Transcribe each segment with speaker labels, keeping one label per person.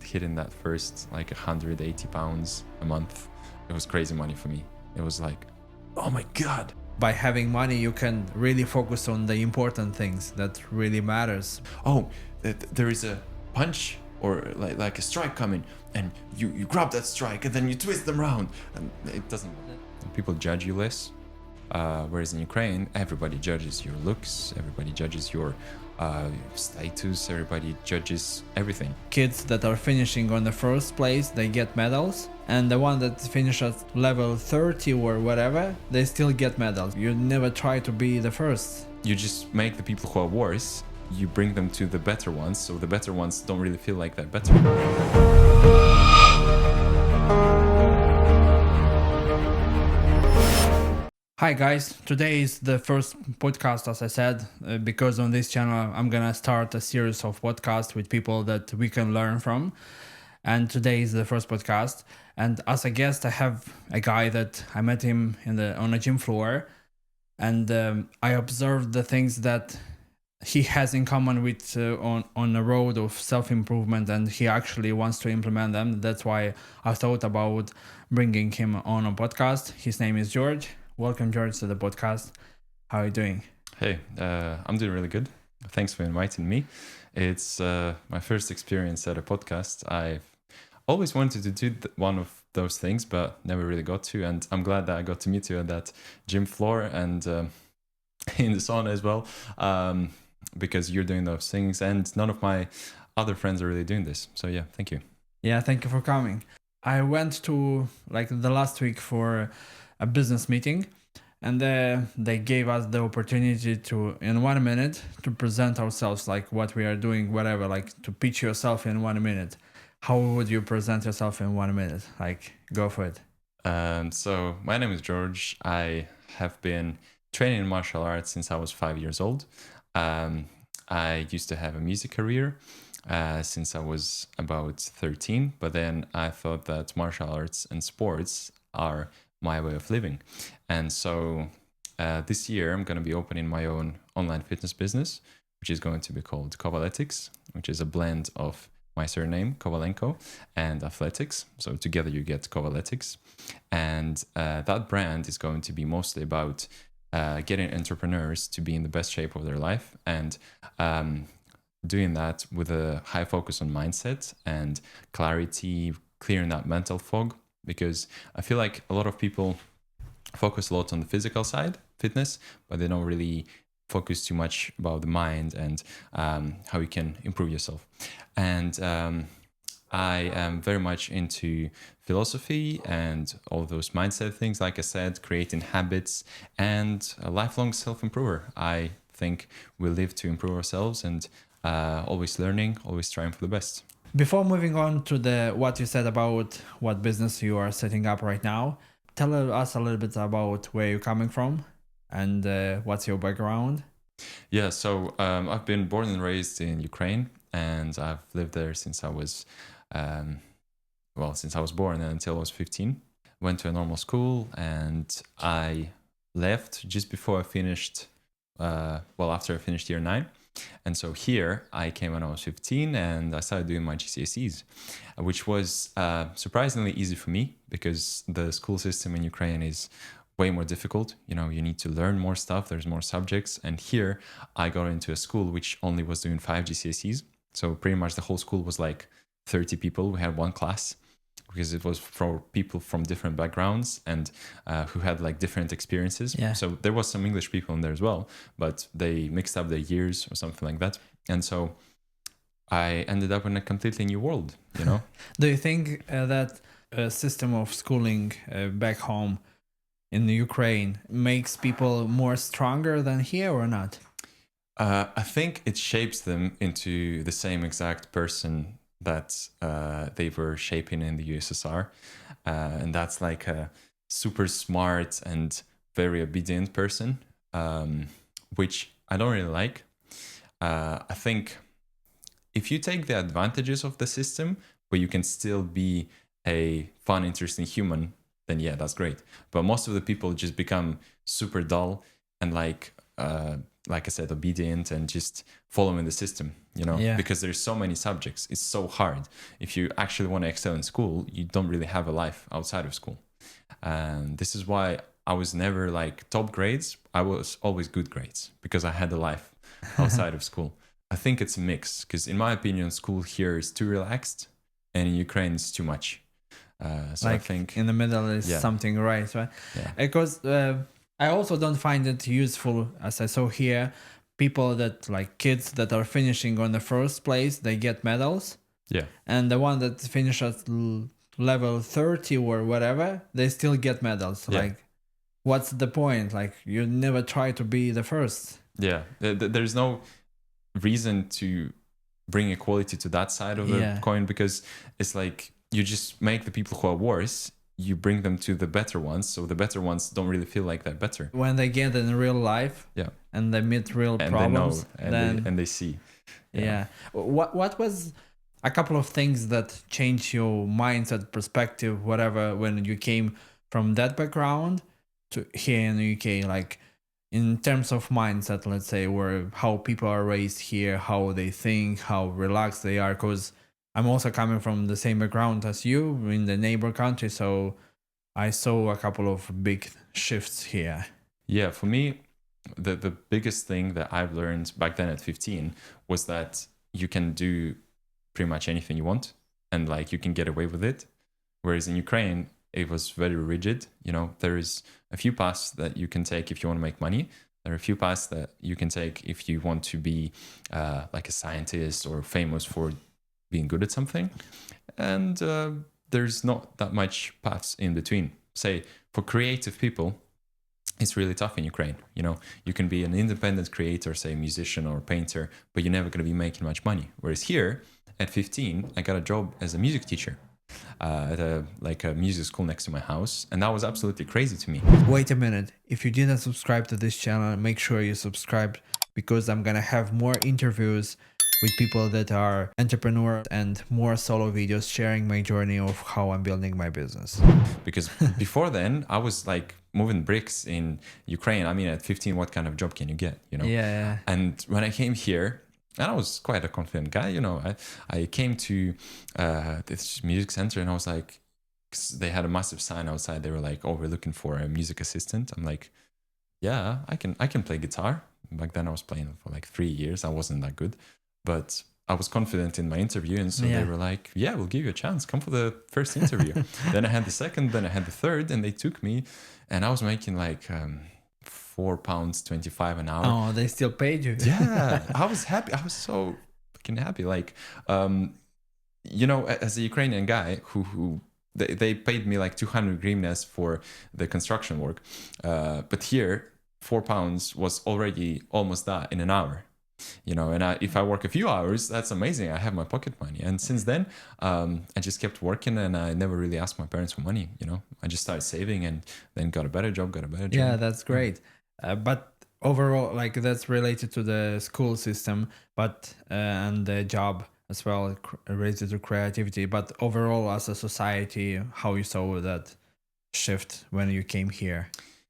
Speaker 1: hitting that first like 180 pounds a month, it was crazy money for me. It was like, oh my God.
Speaker 2: By having money, you can really focus on the important things that really matters.
Speaker 1: Oh, there is a punch or like a strike coming, and you grab that strike and then you twist them around, and it doesn't. People judge you less, whereas in Ukraine, everybody judges your looks, everybody judges your status, everybody judges everything.
Speaker 2: Kids that are finishing on the first place, they get medals, and the one that finishes level 30 or whatever, they still get medals. You never try to be the first.
Speaker 1: You just make the people who are worse, you bring them to the better ones, so the better ones don't really feel like they're better.
Speaker 2: Hi guys, today is the first podcast, as I said, because on this channel I'm gonna start a series of podcasts with people that we can learn from. And today is the first podcast. And as a guest, I have a guy that I met him on a gym floor, and I observed the things that he has in common with on the road of self-improvement, and he actually wants to implement them. That's why I thought about bringing him on a podcast. His name is George. Welcome, George, to the podcast. How are you doing?
Speaker 1: Hey, I'm doing really good. Thanks for inviting me. It's my first experience at a podcast. I've always wanted to do one of those things, but never really got to. And I'm glad that I got to meet you at that gym floor and in the sauna as well, because you're doing those things. And none of my other friends are really doing this. So yeah, thank you.
Speaker 2: Yeah, thank you for coming. I went to the last week for a business meeting, and they gave us the opportunity to, in 1 minute, to present ourselves, like what we are doing, whatever, like to pitch yourself in 1 minute. How would you present yourself in 1 minute? Like, go for it.
Speaker 1: So my name is George. I have been training in martial arts since I was 5 years old. I used to have a music career since I was about 13, but then I thought that martial arts and sports are my way of living. And so this year I'm going to be opening my own online fitness business, which is going to be called Kovalenko, which is a blend of my surname, Kovalenko, and athletics. So together you get Kovalenko. And that brand is going to be mostly about getting entrepreneurs to be in the best shape of their life, and doing that with a high focus on mindset and clarity, clearing that mental fog. Because I feel like a lot of people focus a lot on the physical side, fitness, but they don't really focus too much about the mind and how you can improve yourself. And I am very much into philosophy and all those mindset things, like I said, creating habits and a lifelong self-improver. I think we live to improve ourselves and always learning, always trying for the best.
Speaker 2: Before moving on to what you said about what business you are setting up right now, tell us a little bit about where you're coming from and what's your background.
Speaker 1: Yeah, so I've been born and raised in Ukraine, and I've lived there since I was, since I was born and until I was 15. Went to a normal school, and I left just before I finished, after I finished year 9. And so here I came when I was 15, and I started doing my GCSEs, which was surprisingly easy for me because the school system in Ukraine is way more difficult. You know, you need to learn more stuff. There's more subjects. And here I got into a school which only was doing 5 GCSEs. So pretty much the whole school was like 30 people. We had one class because it was for people from different backgrounds and who had like different experiences.
Speaker 2: Yeah.
Speaker 1: So there was some English people in there as well, but they mixed up their years or something like that. And so I ended up in a completely new world, you know?
Speaker 2: Do you think that a system of schooling back home in the Ukraine makes people more stronger than here or not?
Speaker 1: I think it shapes them into the same exact person that they were shaping in the USSR. And that's like a super smart and very obedient person, which I don't really like. I think if you take the advantages of the system, but you can still be a fun, interesting human, then yeah, that's great. But most of the people just become super dull and like like I said, obedient and just following the system,
Speaker 2: Yeah.
Speaker 1: because there's so many subjects. It's so hard. If you actually want to excel in school, you don't really have a life outside of school. And this is why I was never like top grades. I was always good grades because I had a life outside of school. I think it's a mix because, in my opinion, school here is too relaxed and in Ukraine it's too much. So
Speaker 2: like
Speaker 1: I think,
Speaker 2: in the middle is
Speaker 1: yeah.
Speaker 2: something right?
Speaker 1: Yeah.
Speaker 2: Because I also don't find it useful, as I saw here, people that like kids that are finishing on the first place, they get medals,
Speaker 1: Yeah.
Speaker 2: and the one that finishes level 30 or whatever, they still get medals.
Speaker 1: Yeah.
Speaker 2: Like, what's the point? Like, you never try to be the first.
Speaker 1: Yeah. There's no reason to bring equality to that side of the
Speaker 2: Yeah.
Speaker 1: coin, because it's like you just make the people who are worse, you bring them to the better ones, so the better ones don't really feel like they're better
Speaker 2: When they get in real life,
Speaker 1: yeah,
Speaker 2: and they meet real
Speaker 1: and
Speaker 2: problems,
Speaker 1: they know,
Speaker 2: then
Speaker 1: and they see.
Speaker 2: yeah. What was a couple of things that changed your mindset, perspective, whatever, when you came from that background to here in the UK? Like, in terms of mindset, let's say, where how people are raised here, how they think, how relaxed they are. Because I'm also coming from the same background as you in the neighbor country, so I saw a couple of big shifts here.
Speaker 1: Yeah, for me, the biggest thing that I've learned back then at 15 was that you can do pretty much anything you want, and like you can get away with it. Whereas in Ukraine, it was very rigid. There is a few paths that you can take if you want to make money. There are a few paths that you can take if you want to be like a scientist or famous for being good at something. And there's not that much paths in between. Say, for creative people, it's really tough in Ukraine. You can be an independent creator, say musician or painter, but you're never going to be making much money. Whereas here, at 15, I got a job as a music teacher at a music school next to my house, and that was absolutely crazy to me.
Speaker 2: Wait a minute. If you didn't subscribe to this channel, make sure you subscribe, because I'm gonna have more interviews with people that are entrepreneurs and more solo videos sharing my journey of how I'm building my business.
Speaker 1: Because before then, I was like moving bricks in Ukraine. I mean, at 15, what kind of job can you get?
Speaker 2: Yeah.
Speaker 1: And when I came here, and I was quite a confident guy, I came to this music center, and I was like, 'cause they had a massive sign outside. They were like, "Oh, we're looking for a music assistant." I'm like, "Yeah, I can play guitar." Back then, I was playing for like 3 years. I wasn't that good, but I was confident in my interview, and so they were like, "Yeah, we'll give you a chance. Come for the first interview." Then I had the second, then I had the third, and they took me, and I was making like £4.25 an hour.
Speaker 2: Oh, they still paid you.
Speaker 1: Yeah, I was happy. I was so fucking happy. Like, as a Ukrainian guy who they paid me like 200 hryvnias for the construction work, but here £4 was already almost that in an hour. And if I work a few hours, that's amazing. I have my pocket money. And since then, I just kept working, and I never really asked my parents for money. I just started saving, and then got a better job.
Speaker 2: Yeah, that's great. But overall, like, that's related to the school system, but and the job as well, related to creativity. But overall, as a society, how you saw that shift when you came here?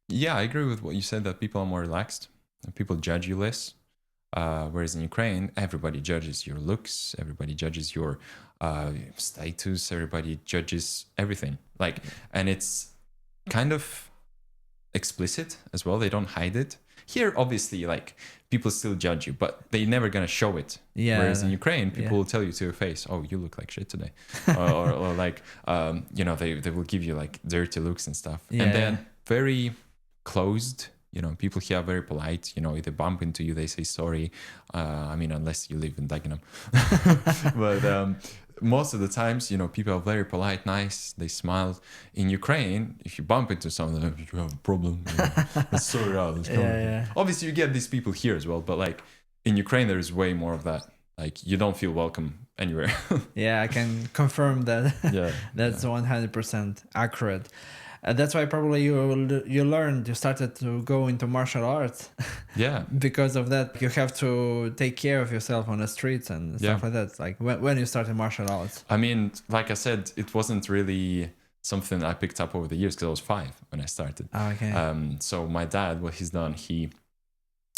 Speaker 1: Yeah, I agree with what you said, that people are more relaxed and people judge you less. Whereas in Ukraine, everybody judges your looks, everybody judges your status, everybody judges everything. Like, and it's kind of explicit as well. They don't hide it. Here, obviously, like, people still judge you, but they're never gonna show it.
Speaker 2: Yeah.
Speaker 1: Whereas in Ukraine, people will tell you to your face, "Oh, you look like shit today," or like, they will give you like dirty looks and stuff.
Speaker 2: Yeah.
Speaker 1: And then very closed. People here are very polite. If they bump into you, they say sorry. Unless you live in Dagenham. But most of the times, people are very polite, nice. They smile. In Ukraine, if you bump into someone, you have a problem. Let's sort it out.
Speaker 2: Yeah.
Speaker 1: Obviously, you get these people here as well, but like in Ukraine, there is way more of that. Like, you don't feel welcome anywhere.
Speaker 2: Yeah, I can confirm that.
Speaker 1: Yeah,
Speaker 2: That's 100% accurate. That's why probably you started to go into martial arts.
Speaker 1: Yeah.
Speaker 2: Because of that, you have to take care of yourself on the streets and stuff like that. Like, when you started martial arts.
Speaker 1: I mean, like I said, it wasn't really something I picked up over the years, because I was 5 when I started.
Speaker 2: Okay.
Speaker 1: So my dad, what he's done, he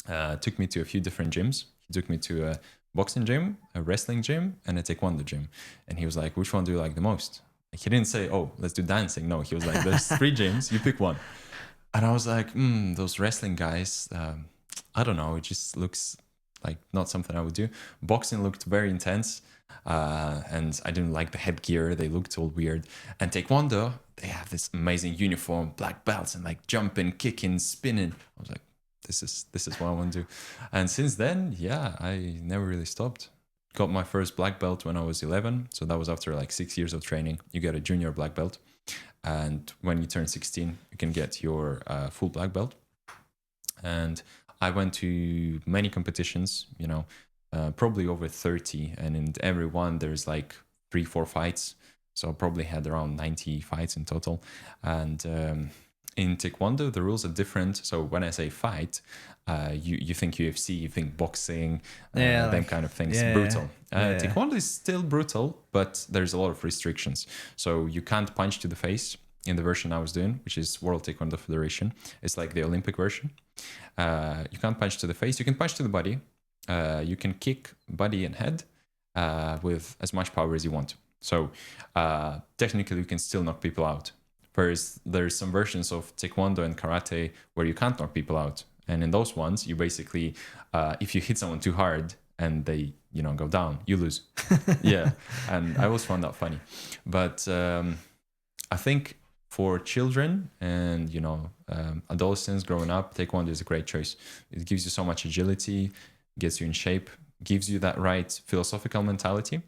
Speaker 1: took me to a few different gyms. He took me to a boxing gym, a wrestling gym, and a taekwondo gym. And he was like, which one do you like the most? Like, he didn't say, oh, let's do dancing. No, he was like, there's 3 gyms, you pick one. And I was like, those wrestling guys, I don't know, it just looks like not something I would do. Boxing looked very intense, and I didn't like the headgear. They looked all weird. And taekwondo, they have this amazing uniform, black belts, and like jumping, kicking, spinning. I was like, this is what I want to do. And since then, yeah, I never really stopped. Got my first black belt when I was 11. So that was after like 6 years of training. You get a junior black belt. And when you turn 16, you can get your full black belt. And I went to many competitions, probably over 30. And in every one, there's like 3-4 fights. So I probably had around 90 fights in total. And in Taekwondo, the rules are different. So when I say fight, you think UFC, you think boxing, them kind of things.
Speaker 2: yeah,
Speaker 1: brutal.
Speaker 2: yeah.
Speaker 1: Taekwondo is still brutal, but there's a lot of restrictions. So you can't punch to the face in the version I was doing, which is World Taekwondo Federation. It's like the Olympic version. You can't punch to the face. You can punch to the body. You can kick body and head with as much power as you want. So technically, you can still knock people out. Whereas there's some versions of Taekwondo and Karate where you can't knock people out. And in those ones, you basically, if you hit someone too hard and they, go down, you lose. Yeah. And I always found that funny. But I think for children and, adolescents growing up, Taekwondo is a great choice. It gives you so much agility, gets you in shape, gives you that right philosophical mentality.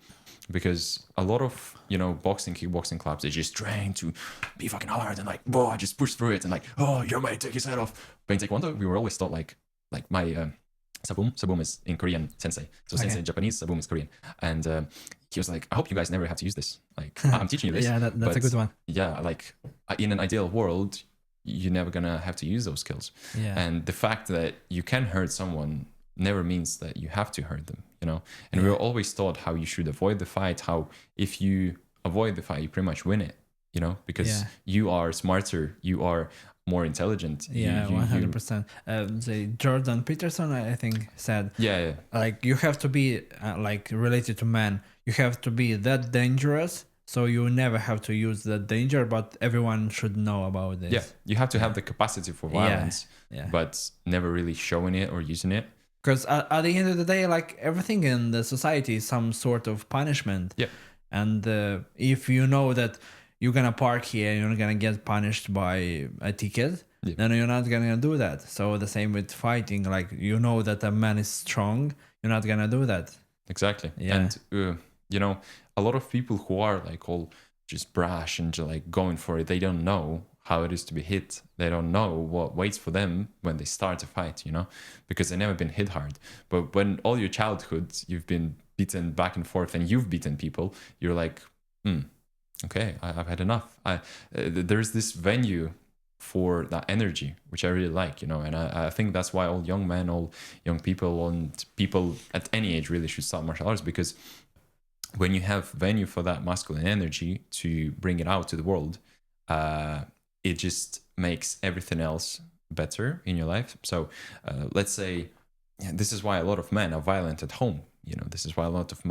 Speaker 1: Because a lot of, boxing, kickboxing clubs, they just train to be fucking hard and like, whoa, just push through it and like, oh, you might take his head off. But in Taekwondo, we were always taught like my Sabum is in Korean sensei. So sensei in Japanese, Sabum is Korean. And he was like, I hope you guys never have to use this. Like, I'm teaching you this.
Speaker 2: Yeah, that's a good one.
Speaker 1: Yeah, like in an ideal world, you're never gonna have to use those skills.
Speaker 2: Yeah.
Speaker 1: And the fact that you can hurt someone never means that you have to hurt them, and we were always taught how you should avoid the fight, how if you avoid the fight, you pretty much win it, because you are smarter, you are more intelligent.
Speaker 2: Yeah, 100%. Jordan Peterson, I think, said,
Speaker 1: yeah,
Speaker 2: like, you have to be like related to man, you have to be that dangerous, so you never have to use that danger, but everyone should know about this.
Speaker 1: Yeah, you have to have the capacity for violence,
Speaker 2: Yeah.
Speaker 1: but never really showing it or using it.
Speaker 2: Because at the end of the day, like, everything in the society is some sort of punishment.
Speaker 1: Yeah.
Speaker 2: And if you know that you're going to park here, you're going to get punished by a ticket, then you're not going to do that. So the same with fighting. Like, that a man is strong, you're not going to do that.
Speaker 1: Exactly.
Speaker 2: Yeah.
Speaker 1: And, a lot of people who are like all just brash and just like going for it, they don't know how it is to be hit. They don't know what waits for them when they start a fight, because they've never been hit hard. But when all your childhood, you've been beaten back and forth and you've beaten people, you're like, okay, I've had enough. There's this venue for that energy, which I really like, and I think that's why all young men, all young people and people at any age really should start martial arts, because when you have venue for that masculine energy to bring it out to the world, it just makes everything else better in your life. So let's say this is why a lot of men are violent at home. This is why a lot of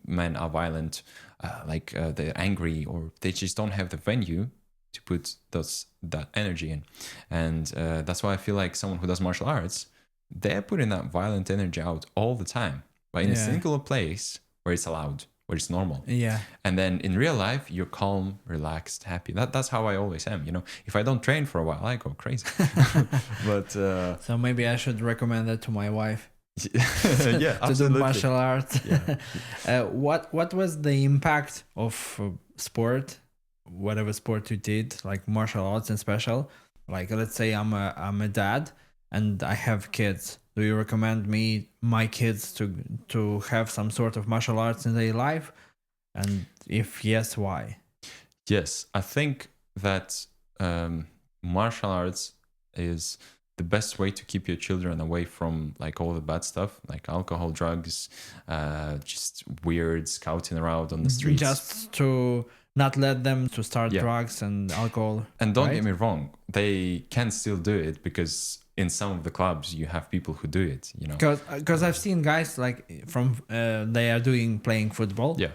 Speaker 1: men are violent, they're angry, or they just don't have the venue to put that energy in. And that's why I feel like someone who does martial arts, they're putting that violent energy out all the time, but in a single place where it's allowed, where it's normal.
Speaker 2: Yeah.
Speaker 1: And then in real life, you're calm, relaxed, happy. That's how I always am. If I don't train for a while, I go crazy. But
Speaker 2: so maybe I should recommend that to my wife.
Speaker 1: Yeah,
Speaker 2: to do martial arts.
Speaker 1: Yeah.
Speaker 2: What was the impact of sport, whatever sport you did, like martial arts in special? Like, let's say I'm a dad and I have kids. Do you recommend my kids to have some sort of martial arts in their life? And if yes, why?
Speaker 1: Yes, I think that martial arts is the best way to keep your children away from like all the bad stuff, like alcohol, drugs, just weird scouting around on the streets.
Speaker 2: Just to not let them to start drugs and alcohol.
Speaker 1: And don't get me wrong, they can still do it because in some of the clubs you have people who do it, you know.
Speaker 2: Because I've seen guys like from they are playing football,
Speaker 1: Yeah.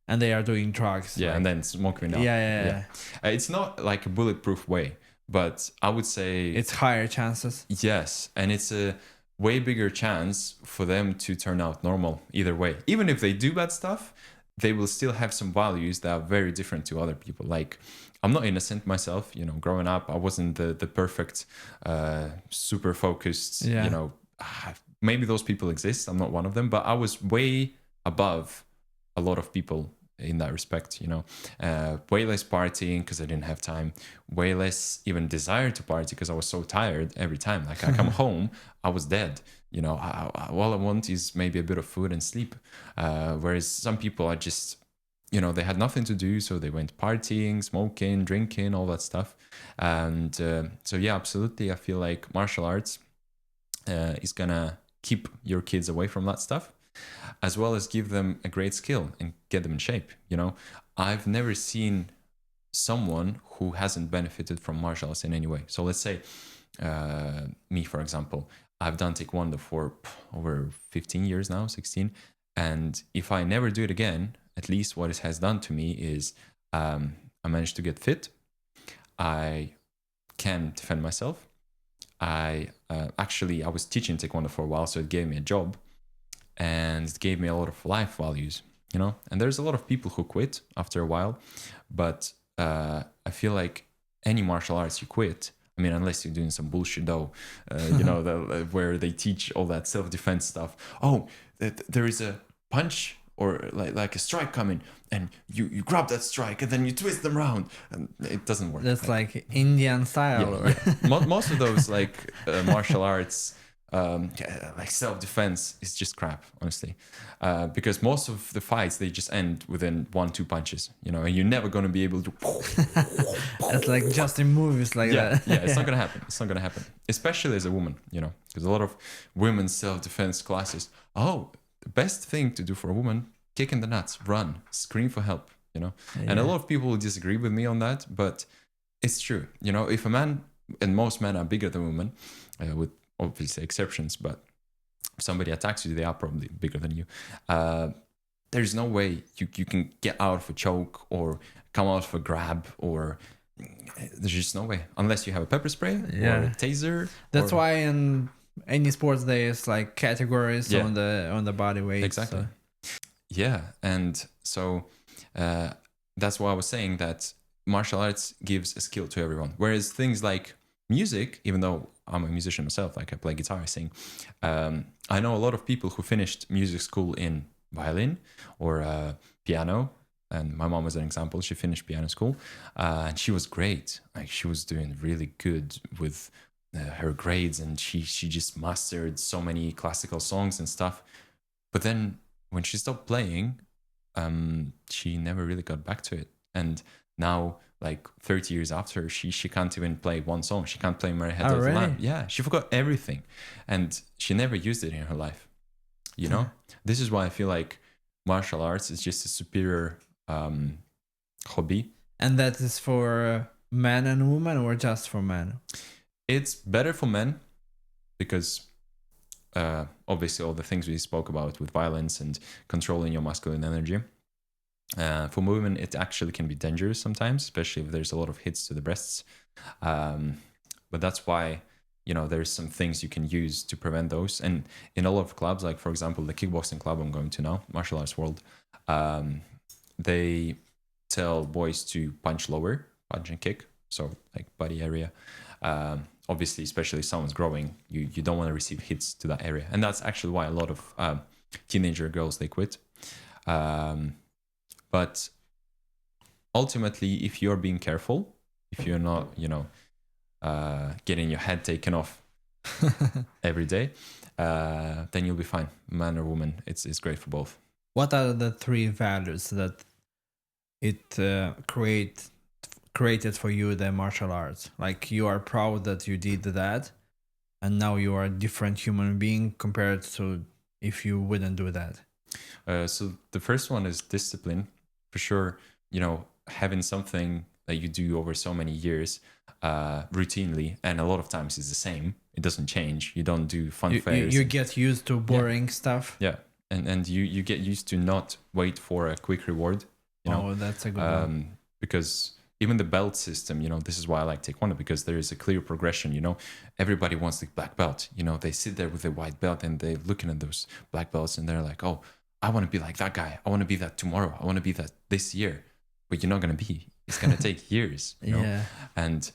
Speaker 2: and they are doing drugs.
Speaker 1: Yeah,
Speaker 2: like,
Speaker 1: and then smoking up.
Speaker 2: yeah.
Speaker 1: It's not like a bulletproof way, but I would say
Speaker 2: It's higher chances.
Speaker 1: yes, and it's a way bigger chance for them to turn out normal either way. Even if they do bad stuff, they will still have some values that are very different to other people. Like, I'm not innocent myself, you know. Growing up, I wasn't the perfect, super focused,
Speaker 2: Yeah.
Speaker 1: you know. Maybe those people exist. I'm not one of them, but I was way above a lot of people in that respect, you know. Way less partying because I didn't have time, way less even desire to party because I was so tired every time. Like, I come home, I was dead, you know. All I want is maybe a bit of food and sleep, whereas some people are just, you know, they had nothing to do, so they went partying, smoking, drinking, all that stuff. And so yeah, absolutely, I feel like martial arts is gonna keep your kids away from that stuff, as well as give them a great skill and get them in shape. You know, I've never seen someone who hasn't benefited from martial arts in any way. So let's say me, for example, I've done Taekwondo for over 15 years now, 16. And if I never do it again, at least what it has done to me is I managed to get fit. I can defend myself. I was teaching Taekwondo for a while, so it gave me a job and it gave me a lot of life values, you know. And there's a lot of people who quit after a while, but I feel like any martial arts you quit, I mean, unless you're doing some bullshit though, you know, where they teach all that self-defense stuff. Oh, there is a punch or like a strike coming, and you grab that strike and then you twist them around, and it doesn't work.
Speaker 2: That's like Indian style.
Speaker 1: Most of those like martial arts, like self-defense is just crap, honestly, because most of the fights they just end within 1-2 punches, you know, and you're never going to be able to
Speaker 2: It's like just in movies like that.
Speaker 1: It's not gonna happen, especially as a woman, you know, because a lot of women's self-defense classes, the best thing to do for a woman, kick in the nuts, run, scream for help, you know. And a lot of people will disagree with me on that, but it's true, you know. If a man, and most men are bigger than women, with obviously exceptions, but if somebody attacks you, they are probably bigger than you. There's no way you can get out of a choke or come out of a grab, or there's just no way unless you have a pepper spray or a taser.
Speaker 2: That's why in any sports there's like categories on the body weight.
Speaker 1: Exactly. So. Yeah, and so that's why I was saying that martial arts gives a skill to everyone, whereas things like music, even though I'm a musician myself, like I play guitar, I sing, I know a lot of people who finished music school in violin or piano, and my mom was an example. She finished piano school, and she was great. Like, she was doing really good with her grades, and she just mastered so many classical songs and stuff. But then when she stopped playing, she never really got back to it. And now, like 30 years after, she can't even play one song. She can't play Mary Had the Lamb. Yeah, she forgot everything, and she never used it in her life. You know, this is why I feel like martial arts is just a superior hobby.
Speaker 2: And that is for men and women, or just for men?
Speaker 1: It's better for men because obviously all the things we spoke about with violence and controlling your masculine energy. For women, it actually can be dangerous sometimes, especially if there's a lot of hits to the breasts. But that's why, you know, there's some things you can use to prevent those. And in a lot of clubs, like for example, the kickboxing club I'm going to now, Martial Arts World, they tell boys to punch lower, punch and kick, so like body area. Obviously, especially if someone's growing, you don't want to receive hits to that area. And that's actually why a lot of teenager girls, they quit. But ultimately, if you're being careful, if you're not, you know, getting your head taken off every day, then you'll be fine. Man or woman, it's great for both.
Speaker 2: What are the 3 values that it created for you, the martial arts? Like, you are proud that you did that, and now you are a different human being compared to if you wouldn't do that.
Speaker 1: So the first one is discipline, for sure. You know, having something that you do over so many years routinely, and a lot of times it's the same. It doesn't change. You don't do fun fairs.
Speaker 2: You get used to boring stuff.
Speaker 1: Yeah, and you get used to not wait for a quick reward.
Speaker 2: Oh, that's a good one.
Speaker 1: Because even the belt system, this is why I like Taekwondo, because there is a clear progression. Everybody wants the black belt. They sit there with a white belt and they're looking at those black belts and they're like, oh, I want to be like that guy. I want to be that tomorrow. I want to be that this year. But you're not going to be. It's going to take years.
Speaker 2: Yeah.
Speaker 1: And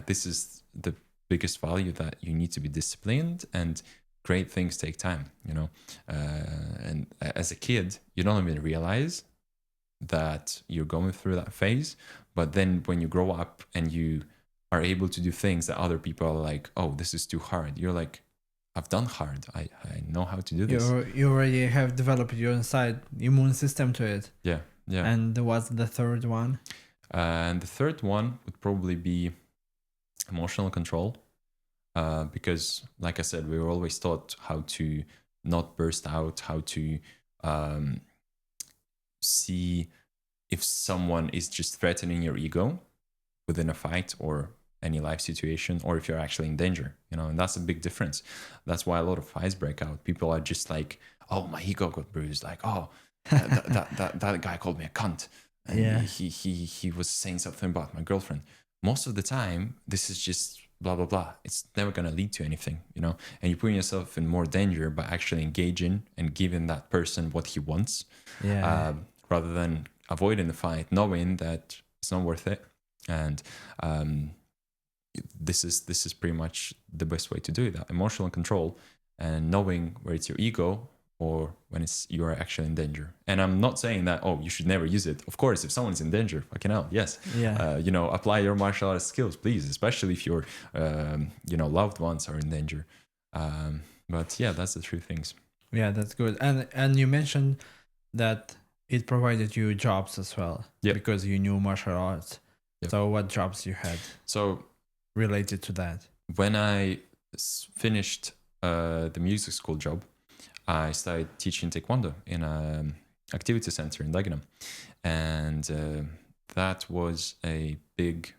Speaker 1: this is the biggest value, that you need to be disciplined, and great things take time, and as a kid, you don't even realize that you're going through that phase. But then when you grow up and you are able to do things that other people are like, oh, this is too hard, you're like, I've done hard. I know how to do this.
Speaker 2: You already have developed your inside immune system to it.
Speaker 1: Yeah.
Speaker 2: And what's the third one?
Speaker 1: And the third one would probably be emotional control. Because, like I said, we were always taught how to not burst out, how to see if someone is just threatening your ego within a fight or any life situation, or if you're actually in danger, and that's a big difference. That's why a lot of fights break out. People are just like, oh, my ego got bruised. Like, oh, that guy called me a cunt. And he was saying something about my girlfriend. Most of the time, this is just blah, blah, blah. It's never going to lead to anything, and you're putting yourself in more danger by actually engaging and giving that person what he wants, rather than avoiding the fight, knowing that it's not worth it. And this is pretty much the best way to do it, that emotional control, and knowing where it's your ego or when you are actually in danger. And I'm not saying that, oh, you should never use it. Of course, if someone's in danger, fucking hell, yes. Apply your martial arts skills, please, especially if your loved ones are in danger. But yeah, that's the three things.
Speaker 2: Yeah, that's good. And you mentioned that it provided you jobs as well, because you knew martial arts. So what jobs you had related to that?
Speaker 1: When I finished the music school job, I started teaching Taekwondo in an activity center in Dagenham. And that was a big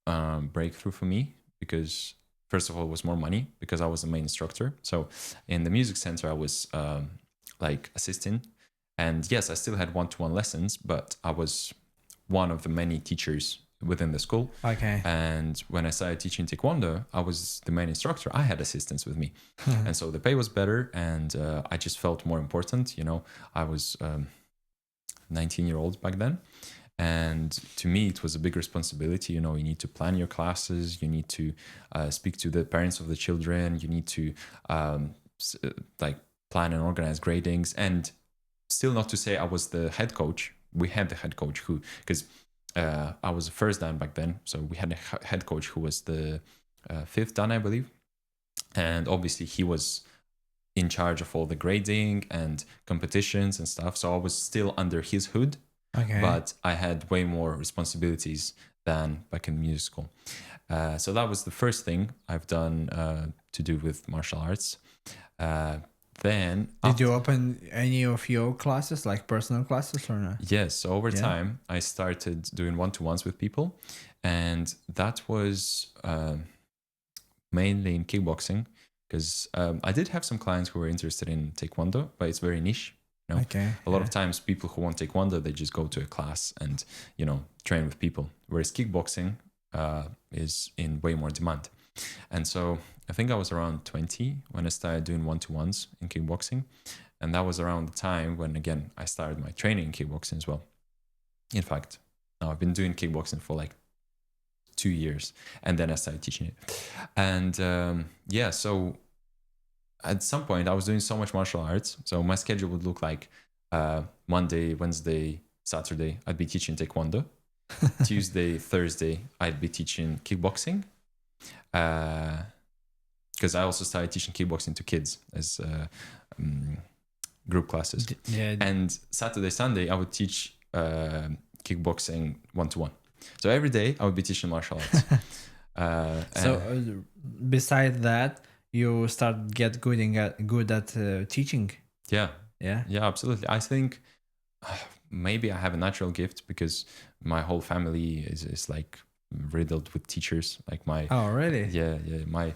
Speaker 1: breakthrough for me, because first of all, it was more money because I was the main instructor. So in the music center, I was like assisting. And yes, I still had one-to-one lessons, but I was one of the many teachers within the school.
Speaker 2: Okay.
Speaker 1: And when I started teaching Taekwondo, I was the main instructor. I had assistants with me. And so the pay was better, and I just felt more important. I was 19-year-old back then. And to me, it was a big responsibility. You need to plan your classes. You need to speak to the parents of the children. You need to plan and organize gradings. And still, not to say I was the head coach. We had the head coach because I was the first dan back then. So we had a head coach who was the fifth dan, I believe. And obviously he was in charge of all the grading and competitions and stuff. So I was still under his hood.
Speaker 2: Okay.
Speaker 1: But I had way more responsibilities than back in music school. So that was the first thing I've done to do with martial arts. Then
Speaker 2: did you open any of your classes, like personal classes, or not?
Speaker 1: Yes. So over time, I started doing one-to-ones with people, and that was mainly in kickboxing, because I did have some clients who were interested in Taekwondo, but it's very niche.
Speaker 2: Okay.
Speaker 1: A lot of times, people who want Taekwondo, they just go to a class and train with people, whereas kickboxing is in way more demand. And so I think I was around 20 when I started doing one-to-ones in kickboxing. And that was around the time when, again, I started my training in kickboxing as well. In fact, now I've been doing kickboxing for like 2 years, and then I started teaching it. And so at some point I was doing so much martial arts. So my schedule would look like Monday, Wednesday, Saturday, I'd be teaching Taekwondo. Tuesday, Thursday, I'd be teaching kickboxing. Because I also started teaching kickboxing to kids as group classes.
Speaker 2: Yeah.
Speaker 1: And Saturday, Sunday, I would teach kickboxing one-to-one. So every day I would be teaching martial arts.
Speaker 2: Beside that, you start get good at teaching.
Speaker 1: Yeah, absolutely. I think maybe I have a natural gift, because my whole family is like riddled with teachers. Like my
Speaker 2: Oh, really?
Speaker 1: my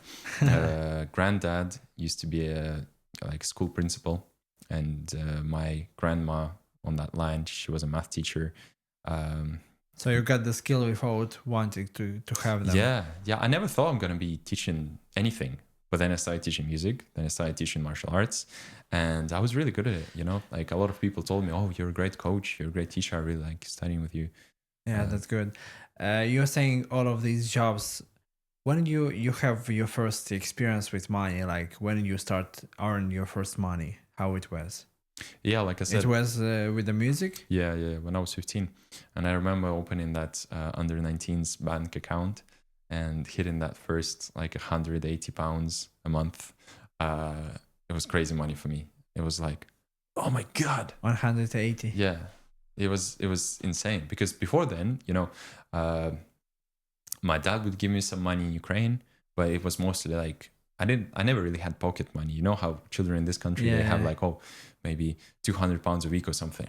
Speaker 1: granddad used to be a like school principal, and my grandma on that line, she was a math teacher. Um,
Speaker 2: So you got the skill without wanting to have them.
Speaker 1: yeah. I never thought I'm gonna be teaching anything, but then I started teaching music. Then I started teaching martial arts, and I was really good at it. You know, like a lot of people told me, "Oh, you're a great coach. You're a great teacher. I really like studying with you."
Speaker 2: Yeah, that's good. You're saying all of these jobs. When you have your first experience with money, like when you start earn your first money, how it was?
Speaker 1: Yeah, like I said,
Speaker 2: It was with the music.
Speaker 1: yeah, when I was 15. And I remember opening that under 19's bank account and hitting that first like 180 pounds a month. It was crazy money for me. It was like, oh my God.
Speaker 2: 180.
Speaker 1: Yeah, it was insane because before then, my dad would give me some money in Ukraine, but it was mostly like I never really had pocket money. You know how children in this country they have
Speaker 2: Yeah.
Speaker 1: like maybe 200 pounds a week or something.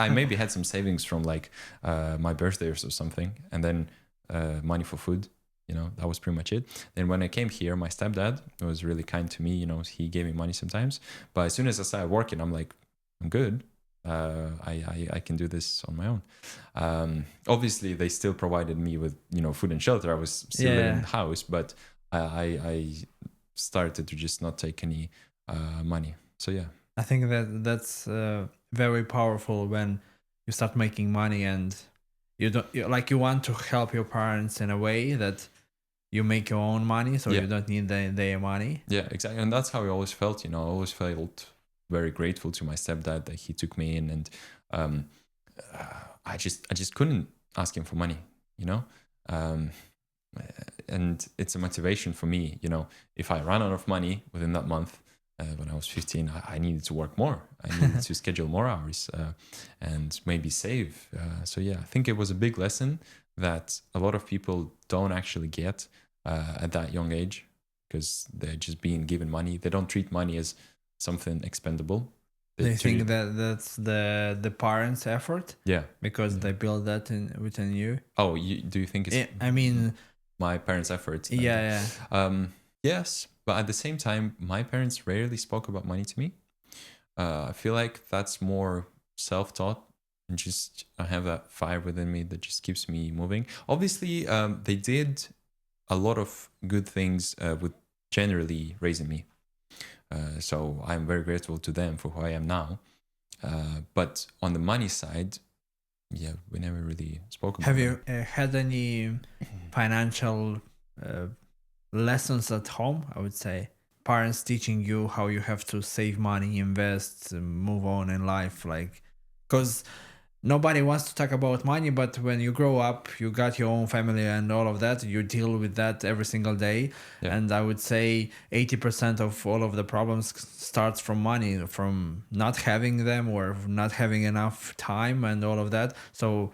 Speaker 1: I maybe had some savings from like my birthdays or something, and then money for food. You know, that was pretty much it. Then when I came here, my stepdad was really kind to me. You know, he gave me money sometimes, but as soon as I started working, I'm like, I'm good. I can do this on my own. Obviously, they still provided me with food and shelter. I was still living in the house, but I started to just not take any money. So yeah.
Speaker 2: I think that's very powerful when you start making money and you want to help your parents in a way that you make your own money, so you don't need their money.
Speaker 1: Yeah, exactly, and that's how I always felt. I always felt very grateful to my stepdad that he took me in, and I just couldn't ask him for money. And it's a motivation for me. If I ran out of money within that month, when I was 15, I needed to work more. I needed to schedule more hours and maybe save. So yeah, I think it was a big lesson that a lot of people don't actually get at that young age because they're just being given money. They don't treat money as something expendable.
Speaker 2: They think that that's the parents' effort.
Speaker 1: Yeah,
Speaker 2: because they build that within you.
Speaker 1: Oh, do you think it's?
Speaker 2: I mean,
Speaker 1: my parents' efforts.
Speaker 2: Yeah.
Speaker 1: Yes, but at the same time, my parents rarely spoke about money to me. I feel like that's more self-taught, and just I have that fire within me that just keeps me moving. Obviously, they did a lot of good things with generally raising me. So I'm very grateful to them for who I am now. But on the money side, yeah, we never really spoke about.
Speaker 2: Have you had any financial lessons at home? I would say parents teaching you how you have to save money, invest, move on in life, like because nobody wants to talk about money, but when you grow up, you got your own family and all of that, you deal with that every single day. Yeah. And I would say 80% of all of the problems starts from money, from not having them or not having enough time and all of that. So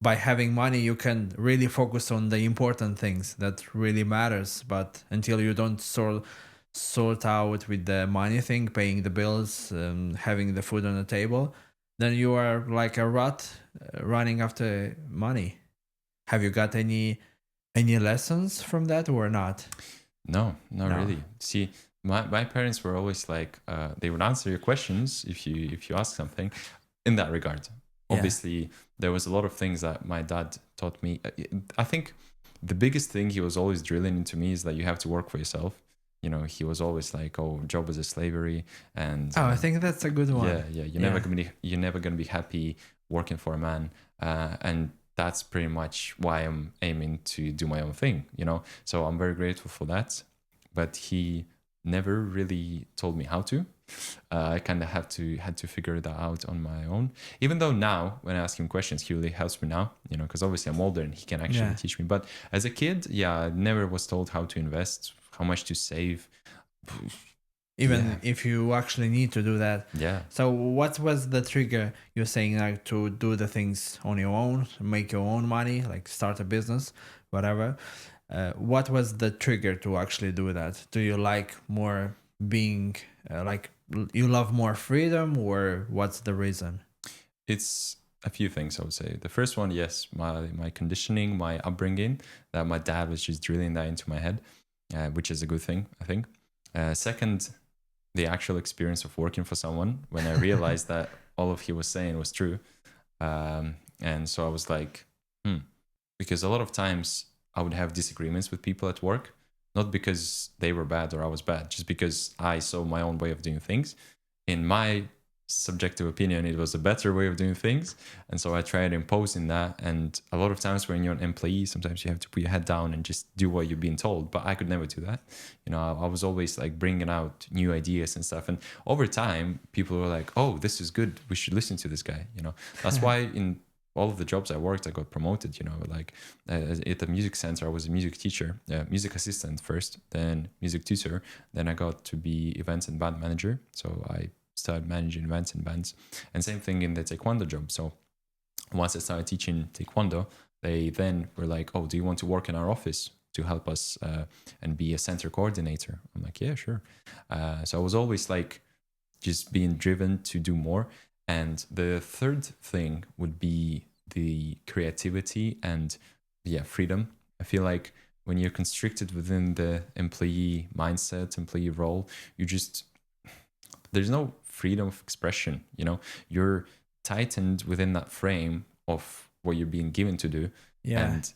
Speaker 2: by having money, you can really focus on the important things that really matters. But until you don't sort out with the money thing, paying the bills, having the food on the table, then you are like a rat running after money. Have you got any lessons from that or not?
Speaker 1: No, not really. See, my parents were always like they would answer your questions if you ask something in that regard. Yeah. Obviously, there was a lot of things that my dad taught me. I think the biggest thing he was always drilling into me is that you have to work for yourself. He was always like, "Oh, job is a slavery," and
Speaker 2: I think that's a good one.
Speaker 1: Yeah. You're never gonna be happy working for a man, and that's pretty much why I'm aiming to do my own thing. So I'm very grateful for that. But he never really told me how to. I kind of had to figure that out on my own. Even though now, when I ask him questions, he really helps me now. Because obviously I'm older and he can actually teach me. But as a kid, I never was told how to invest, how much to save.
Speaker 2: Even if you actually need to do that.
Speaker 1: Yeah.
Speaker 2: So what was the trigger? You're saying like to do the things on your own, make your own money, like start a business, whatever. What was the trigger to actually do that? Do you like more being like you love more freedom, or what's the reason?
Speaker 1: It's a few things I would say. The first one, yes, my conditioning, my upbringing, that my dad was just drilling that into my head, which is a good thing, I think. Second, the actual experience of working for someone when I realized that all of he was saying was true. And so I was like, because a lot of times I would have disagreements with people at work, not because they were bad or I was bad, just because I saw my own way of doing things. In my subjective opinion, it was a better way of doing things. And so I tried imposing that. And a lot of times when you're an employee, sometimes you have to put your head down and just do what you're being told. But I could never do that. You know, I was always like bringing out new ideas and stuff. And over time, people were like, oh, this is good. We should listen to this guy. You know, that's why in all of the jobs I worked, I got promoted, you know, like at the music center, I was a music teacher, music assistant first, then music tutor. Then I got to be events and band manager. So I started managing events and bands, and same thing in the taekwondo job. So once I started teaching taekwondo, they then were like, oh, do you want to work in our office to help us and be a center coordinator? I'm like, yeah, sure. So I was always like just being driven to do more. And the third thing would be the creativity and freedom. I feel like when you're constricted within the employee mindset, employee role, there's no freedom of expression. You know, you're tightened within that frame of what you're being given to do.
Speaker 2: Yeah.
Speaker 1: And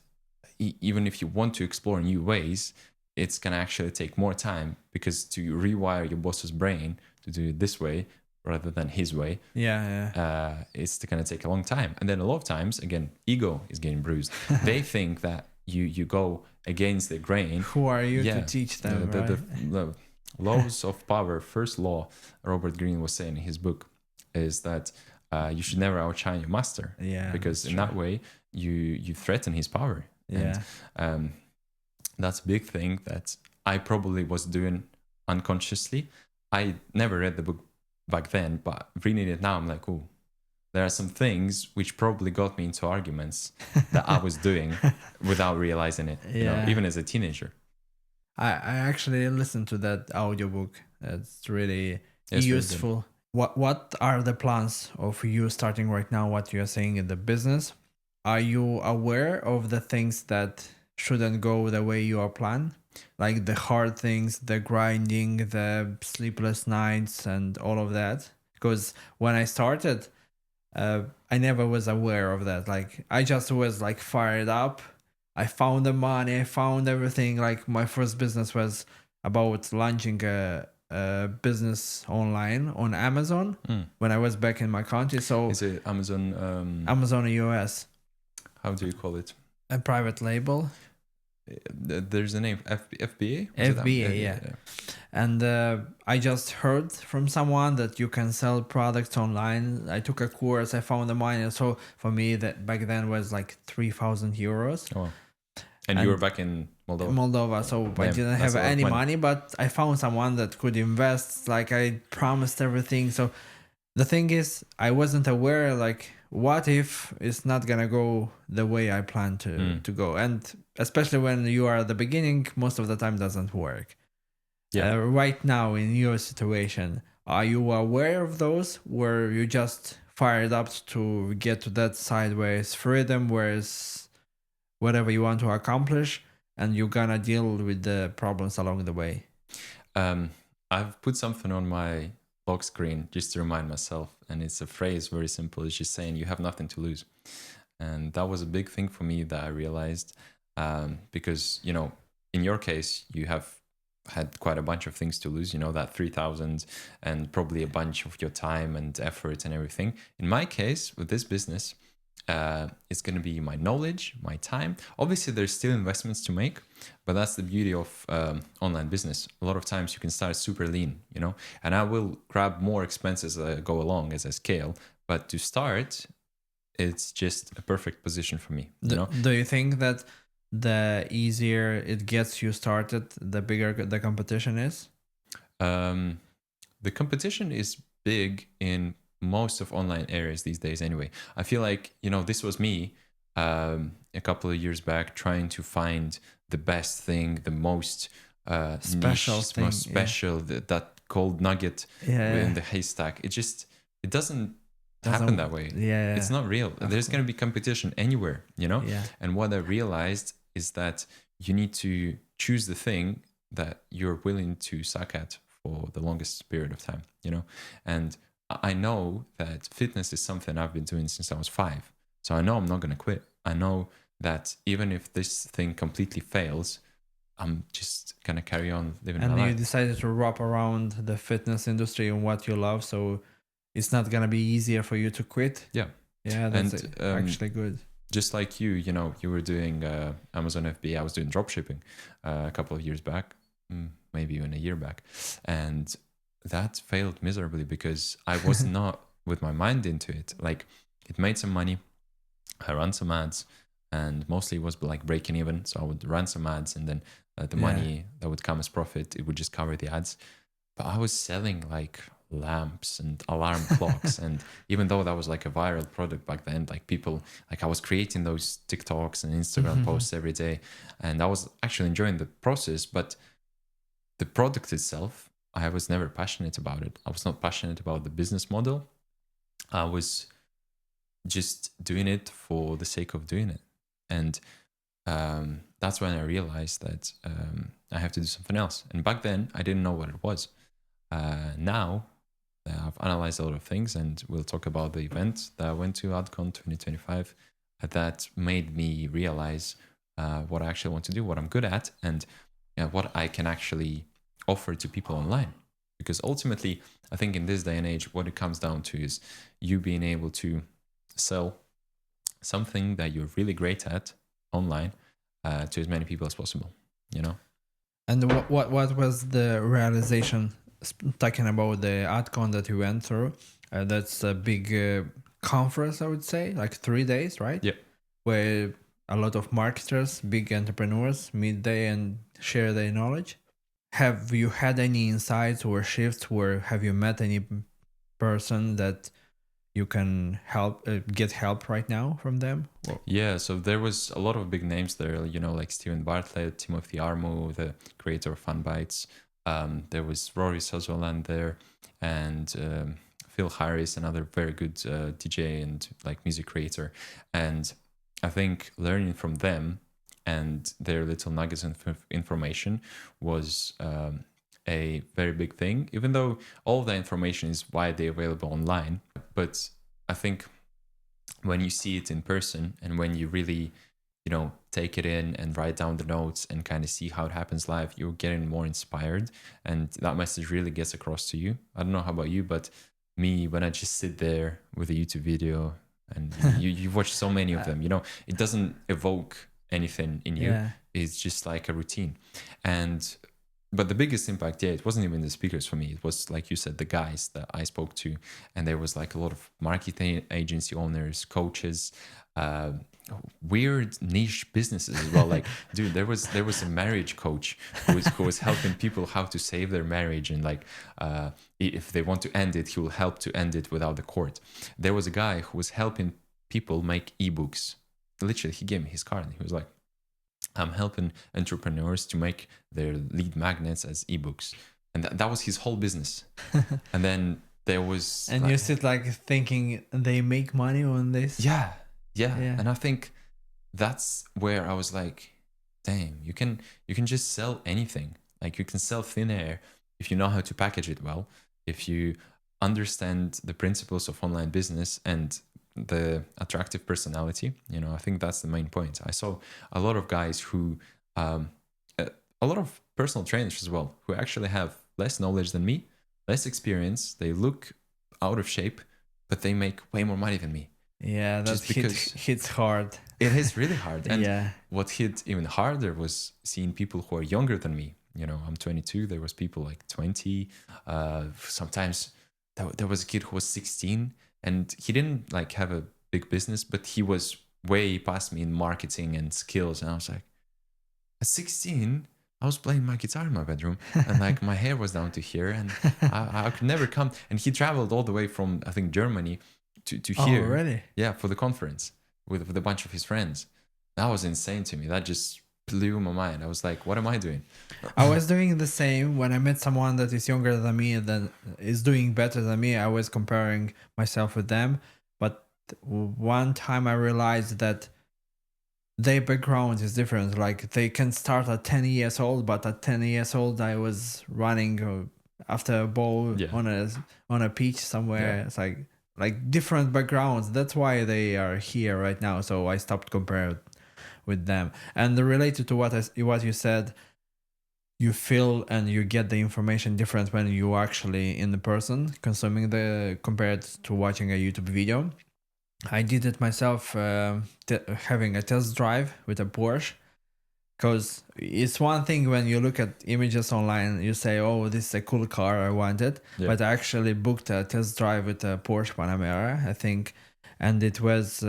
Speaker 1: even if you want to explore new ways, it's going to actually take more time, because to rewire your boss's brain to do it this way rather than his way, it's going to take a long time. And then a lot of times, again, ego is getting bruised. They think that you go against the grain.
Speaker 2: Who are you to teach them?
Speaker 1: The laws of power. First law, Robert Greene was saying in his book, is that you should never outshine your master. Because in that way you threaten his power. And that's a big thing that I probably was doing unconsciously. I never read the book back then, but reading it now, I'm like, oh, there are some things which probably got me into arguments that I was doing without realizing it, you know, even as a teenager.
Speaker 2: I actually listened to that audiobook. It's really useful. What are the plans of you starting right now, what you're saying in the business? Are you aware of the things that shouldn't go the way you are planned? Like the hard things, the grinding, the sleepless nights and all of that? Because when I started, I never was aware of that. Like I just was like fired up. I found the money, I found everything. Like my first business was about launching a business online on Amazon when I was back in my country. So
Speaker 1: is it Amazon?
Speaker 2: Amazon US.
Speaker 1: How do you call it?
Speaker 2: A private label.
Speaker 1: There's a name, FBA?
Speaker 2: FBA, yeah. And I just heard from someone that you can sell products online. I took a course, I found the money. So for me, that back then was like 3,000 euros.
Speaker 1: Oh, wow. And you were back in Moldova?
Speaker 2: Moldova, so I didn't have any money, but I found someone that could invest. Like I promised everything. So the thing is, I wasn't aware, like, what if it's not gonna go the way I plan to go? And especially when you are at the beginning, most of the time doesn't work. Right now in your situation, are you aware of those where you just fired up to get to that sideways freedom, whereas whatever you want to accomplish, and you're gonna deal with the problems along the way?
Speaker 1: I've put something on my lock screen just to remind myself, and it's a phrase very simple. It's just saying you have nothing to lose. And that was a big thing for me that I realized, because, you know, in your case, you have had quite a bunch of things to lose, you know, that 3,000 and probably a bunch of your time and effort and everything. In my case, with this business, it's going to be my knowledge, my time. Obviously, there's still investments to make, but that's the beauty of online business. A lot of times you can start super lean, you know, and I will grab more expenses as I go along, as I scale. But to start, it's just a perfect position for me. You know?
Speaker 2: Do you think that the easier it gets you started, the bigger the competition is?
Speaker 1: The competition is big in most of online areas these days anyway. I feel like, you know, this was me a couple of years back trying to find the best thing, the most
Speaker 2: special
Speaker 1: niche,
Speaker 2: thing,
Speaker 1: most special, that cold nugget in the haystack. It doesn't happen that way.
Speaker 2: Yeah,
Speaker 1: It's not real. There's going to be competition anywhere, you know?
Speaker 2: Yeah.
Speaker 1: And what I realized is that you need to choose the thing that you're willing to suck at for the longest period of time, you know? And I know that fitness is something I've been doing since I was 5. So I know I'm not going to quit. I know that even if this thing completely fails, I'm just going to carry on living
Speaker 2: And
Speaker 1: my
Speaker 2: you
Speaker 1: life.
Speaker 2: decided to wrap around the fitness industry and what you love, so it's not gonna be easier for you to quit.
Speaker 1: Yeah.
Speaker 2: Yeah, that's
Speaker 1: And
Speaker 2: actually good.
Speaker 1: just like you know, you were doing Amazon FBA, I was doing dropshipping a couple of years back, maybe even a year back. And that failed miserably because I was not with my mind into it. Like, it made some money. I ran some ads, and mostly it was like breaking even. So I would run some ads, and then the money that would come as profit, it would just cover the ads. But I was selling like lamps and alarm clocks, and even though that was like a viral product back then, like people, like I was creating those TikToks and Instagram posts every day, and I was actually enjoying the process. But the product itself, I was never passionate about it. I was not passionate about the business model. I was just doing it for the sake of doing it. And that's when I realized that I have to do something else. And back then, I didn't know what it was. Now, I've analyzed a lot of things, and we'll talk about the event that I went to, AdCon 2025, that made me realize what I actually want to do, what I'm good at, and what I can actually offer to people online. Because ultimately, I think in this day and age, what it comes down to is you being able to sell something that you're really great at online to as many people as possible, you know?
Speaker 2: And what was the realization, talking about the AdCon that you went through? That's a big conference, I would say, like 3 days, right?
Speaker 1: Yeah.
Speaker 2: Where a lot of marketers, big entrepreneurs meet there and share their knowledge. Have you had any insights or shifts where have you met any person that you can help get help right now from them?
Speaker 1: Yeah, so there was a lot of big names there, you know, like Steven Bartlett, Timothy Armo, the creator of FunBytes. There was Rory Sutherland there, and Phil Harris, another very good DJ and like music creator. And I think learning from them and their little nuggets of information was a very big thing, even though all the information is widely available online. But I think when you see it in person and when you really, you know, take it in and write down the notes and kind of see how it happens live, you're getting more inspired, and that message really gets across to you. I don't know how about you, but me, when I just sit there with a YouTube video and you watch so many of them, you know, it doesn't evoke anything in you.
Speaker 2: Yeah.
Speaker 1: It's just like a routine. But the biggest impact, yeah, it wasn't even the speakers for me. It was, like you said, the guys that I spoke to. And there was like a lot of marketing agency owners, coaches, weird niche businesses as well. Like, dude, there was a marriage coach who was helping people how to save their marriage, and like if they want to end it, he will help to end it without the court. There was a guy who was helping people make ebooks. Literally, he gave me his card and he was like, I'm helping entrepreneurs to make their lead magnets as ebooks. And that was his whole business. And then there was...
Speaker 2: And you sit like thinking they make money on this?
Speaker 1: Yeah. And I think that's where I was like, damn, you can just sell anything. Like, you can sell thin air if you know how to package it well, if you understand the principles of online business and the attractive personality. You know, I think that's the main point. I saw a lot of guys who a lot of personal trainers as well, who actually have less knowledge than me, less experience, they look out of shape, but they make way more money than me.
Speaker 2: Yeah, that hits hard.
Speaker 1: It is really hard. And
Speaker 2: yeah.
Speaker 1: What hit even harder was seeing people who are younger than me. You know, I'm 22, there was people like 20, sometimes there was a kid who was 16, and he didn't like have a big business, but he was way past me in marketing and skills. And I was like, at 16, I was playing my guitar in my bedroom, and like my hair was down to here, and I could never come. And he traveled all the way from, I think, Germany to here.
Speaker 2: Oh, really?
Speaker 1: Yeah, for the conference with a bunch of his friends. That was insane to me. That just blew my mind. I was like, what am I doing?
Speaker 2: I was doing the same when I met someone that is younger than me and that is doing better than me. I was comparing myself with them. But one time I realized that their background is different. Like they can start at 10 years old, but at 10 years old, I was running after a ball
Speaker 1: Yeah.
Speaker 2: on a pitch somewhere.
Speaker 1: Yeah.
Speaker 2: It's like different backgrounds. That's why they are here right now. So I stopped comparing with them. And related to what you said, you feel and you get the information different when you actually in the person consuming the compared to watching a YouTube video. I did it myself, having a test drive with a Porsche. Because it's one thing when you look at images online, you say, "Oh, this is a cool car, I want it."
Speaker 1: Yeah.
Speaker 2: But I actually booked a test drive with a Porsche Panamera, I think, and it was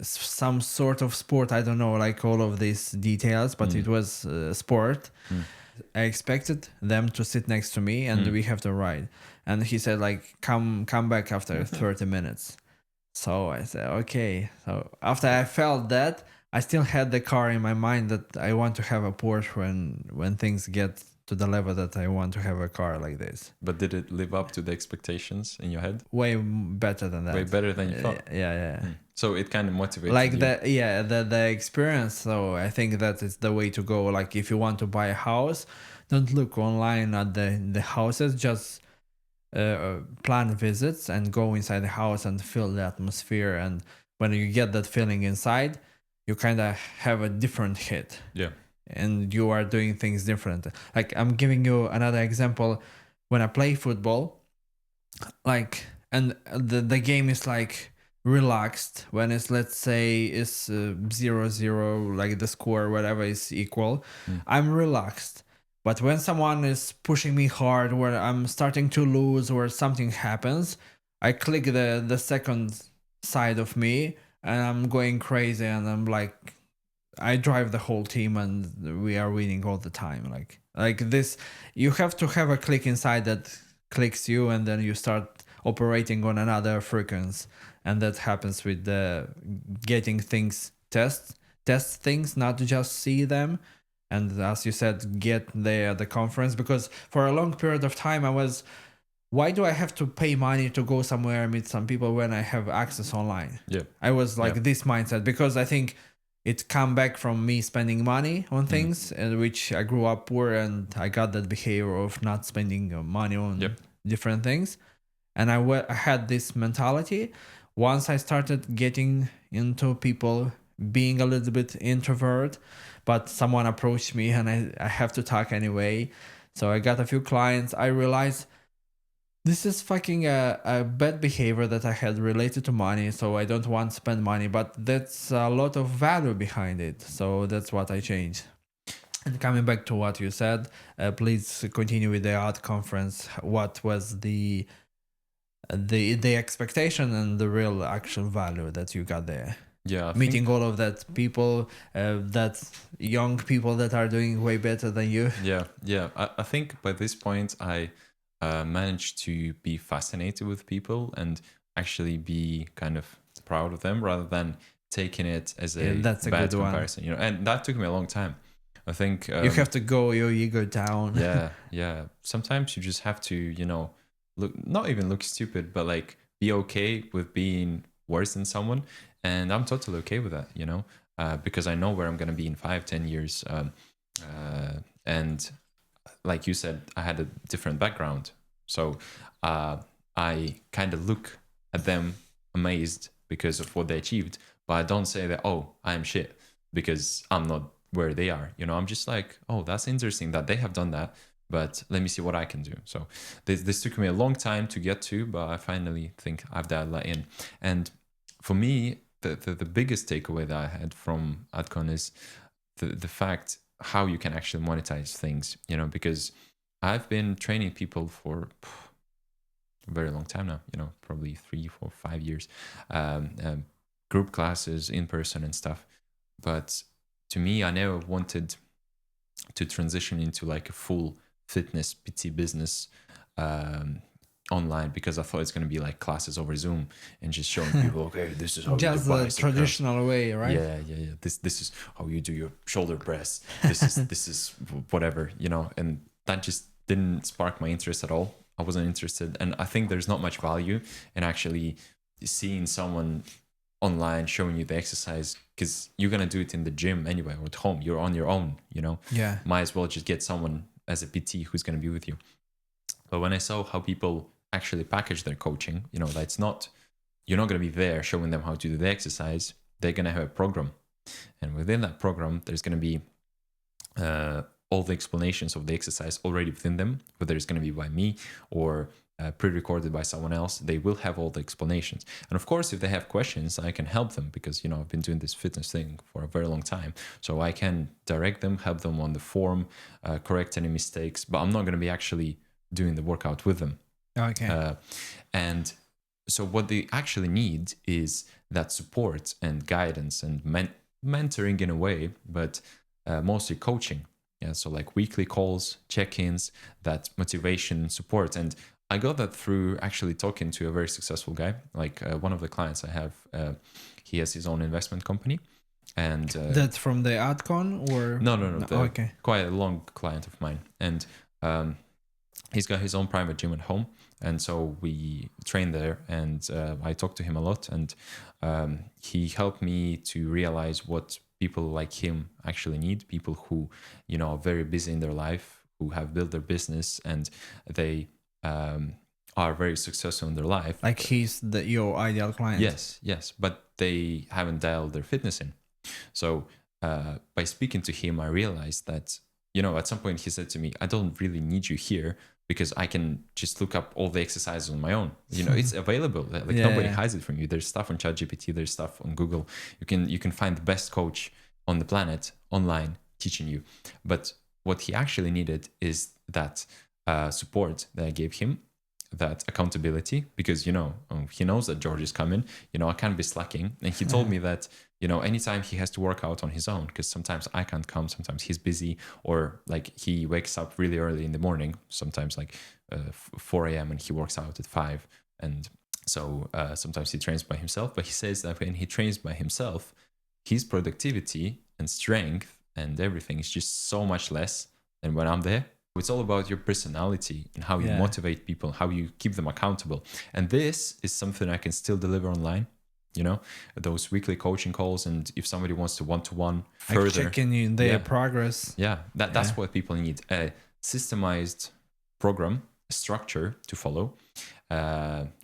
Speaker 2: some sort of sport. I don't know, like all of these details, but it was sport. I expected them to sit next to me and we have to ride. And he said, like, come back after 30 minutes. So I said, okay. So after I felt that, I still had the car in my mind that I want to have a Porsche when things get to the level that I want to have a car like this.
Speaker 1: But did it live up to the expectations in your head?
Speaker 2: Way better than that.
Speaker 1: Way better than you thought.
Speaker 2: Yeah.
Speaker 1: So it kind of motivated
Speaker 2: Like
Speaker 1: you.
Speaker 2: the experience. So I think that is the way to go. Like if you want to buy a house, don't look online at the houses. Just plan visits and go inside the house and feel the atmosphere. And when you get that feeling inside, you kind of have a different hit.
Speaker 1: Yeah.
Speaker 2: And you are doing things different. Like I'm giving you another example. When I play football, like, and the game is like relaxed when it's, let's say, is 0-0, like the score whatever is equal, I'm relaxed. But when someone is pushing me hard, where I'm starting to lose or something happens, I click the second side of me and I'm going crazy and I'm like, I drive the whole team and we are winning all the time. Like this, you have to have a click inside that clicks you, and then you start operating on another frequency, and that happens with the getting things test things, not just see them. And as you said, get there at the conference, because for a long period of time I was, why do I have to pay money to go somewhere and meet some people when I have access online?
Speaker 1: Yeah.
Speaker 2: I was like this mindset, because I think it come back from me spending money on things, which I grew up poor and I got that behavior of not spending money on different things. And I had this mentality. Once I started getting into people, being a little bit introvert, but someone approached me and I have to talk anyway. So I got a few clients. I realized this is fucking a bad behavior that I had related to money, so I don't want to spend money, but that's a lot of value behind it. So that's what I changed. And coming back to what you said, please continue with the art conference. What was the expectation and the real actual value that you got there?
Speaker 1: Yeah,
Speaker 2: meeting all of that people, that young people that are doing way better than you.
Speaker 1: Yeah. I think by this point I managed to be fascinated with people and actually be kind of proud of them rather than taking it as
Speaker 2: that's a
Speaker 1: bad
Speaker 2: good
Speaker 1: comparison. You know, and that took me a long time. I think
Speaker 2: you have to go your ego down.
Speaker 1: yeah. Sometimes you just have to, you know, not even look stupid, but like be okay with being worse than someone. And I'm totally okay with that, you know, because I know where I'm going to be in 5-10 years. And like you said, I had a different background. So I kind of look at them amazed because of what they achieved. But I don't say that, oh, I'm shit because I'm not where they are. You know, I'm just like, oh, that's interesting that they have done that. But let me see what I can do. So this took me a long time to get to, but I finally think I've dialed that in. And for me, the biggest takeaway that I had from AdCon is the fact how you can actually monetize things, you know, because I've been training people for a very long time now, you know, probably 3, 4, 5 years, group classes in person and stuff. But to me, I never wanted to transition into like a full fitness PT business online because I thought it's going to be like classes over Zoom and just showing people, okay, this is how you do
Speaker 2: Just the
Speaker 1: bicep curls.
Speaker 2: traditional way, right?
Speaker 1: Yeah. This is how you do your shoulder press. This is whatever, and that just didn't spark my interest at all. I wasn't interested, and I think there's not much value in actually seeing someone online showing you the exercise, because you're gonna do it in the gym anyway or at home. You're on your own,
Speaker 2: Yeah.
Speaker 1: Might as well just get someone as a PT who's gonna be with you. But when I saw how people actually package their coaching, that it's not, you're not gonna be there showing them how to do the exercise. They're gonna have a program, and within that program, there's gonna be all the explanations of the exercise already within them, whether it's going to be by me or pre-recorded by someone else. They will have all the explanations, and of course, if they have questions, I can help them, because I've been doing this fitness thing for a very long time, so I can direct them, help them on the form, correct any mistakes, but I'm not going to be actually doing the workout with them.
Speaker 2: Okay.
Speaker 1: And so what they actually need is that support and guidance and mentoring in a way, but mostly coaching. Yeah, so like weekly calls, check-ins, that motivation, support. And I got that through actually talking to a very successful guy. Like one of the clients I have, he has his own investment company. And
Speaker 2: that's from the AdCon or?
Speaker 1: No.
Speaker 2: Okay.
Speaker 1: Quite a long client of mine. And he's got his own private gym at home. And so we train there, and I talked to him a lot. And he helped me to realize what people like him actually need, people who are very busy in their life, who have built their business, and they are very successful in their life.
Speaker 2: Like he's your ideal client.
Speaker 1: Yes, but they haven't dialed their fitness in. So by speaking to him, I realized that at some point he said to me, I don't really need you here, because I can just look up all the exercises on my own. It's available. Like nobody hides it from you. There's stuff on ChatGPT. There's stuff on Google. You can find the best coach on the planet online teaching you. But what he actually needed is that support that I gave him, that accountability, because he knows that George is coming. I can't be slacking. And he told me that anytime he has to work out on his own, because sometimes I can't come, sometimes he's busy, or like he wakes up really early in the morning, sometimes like 4 a.m. and he works out at 5. And so sometimes he trains by himself. But he says that when he trains by himself, his productivity and strength and everything is just so much less than when I'm there. It's all about your personality and how you motivate people, how you keep them accountable. And this is something I can still deliver online, those weekly coaching calls. And if somebody wants to one-to-one further,
Speaker 2: like checking in their progress.
Speaker 1: Yeah, that's what people need. A systemized program, a structure to follow,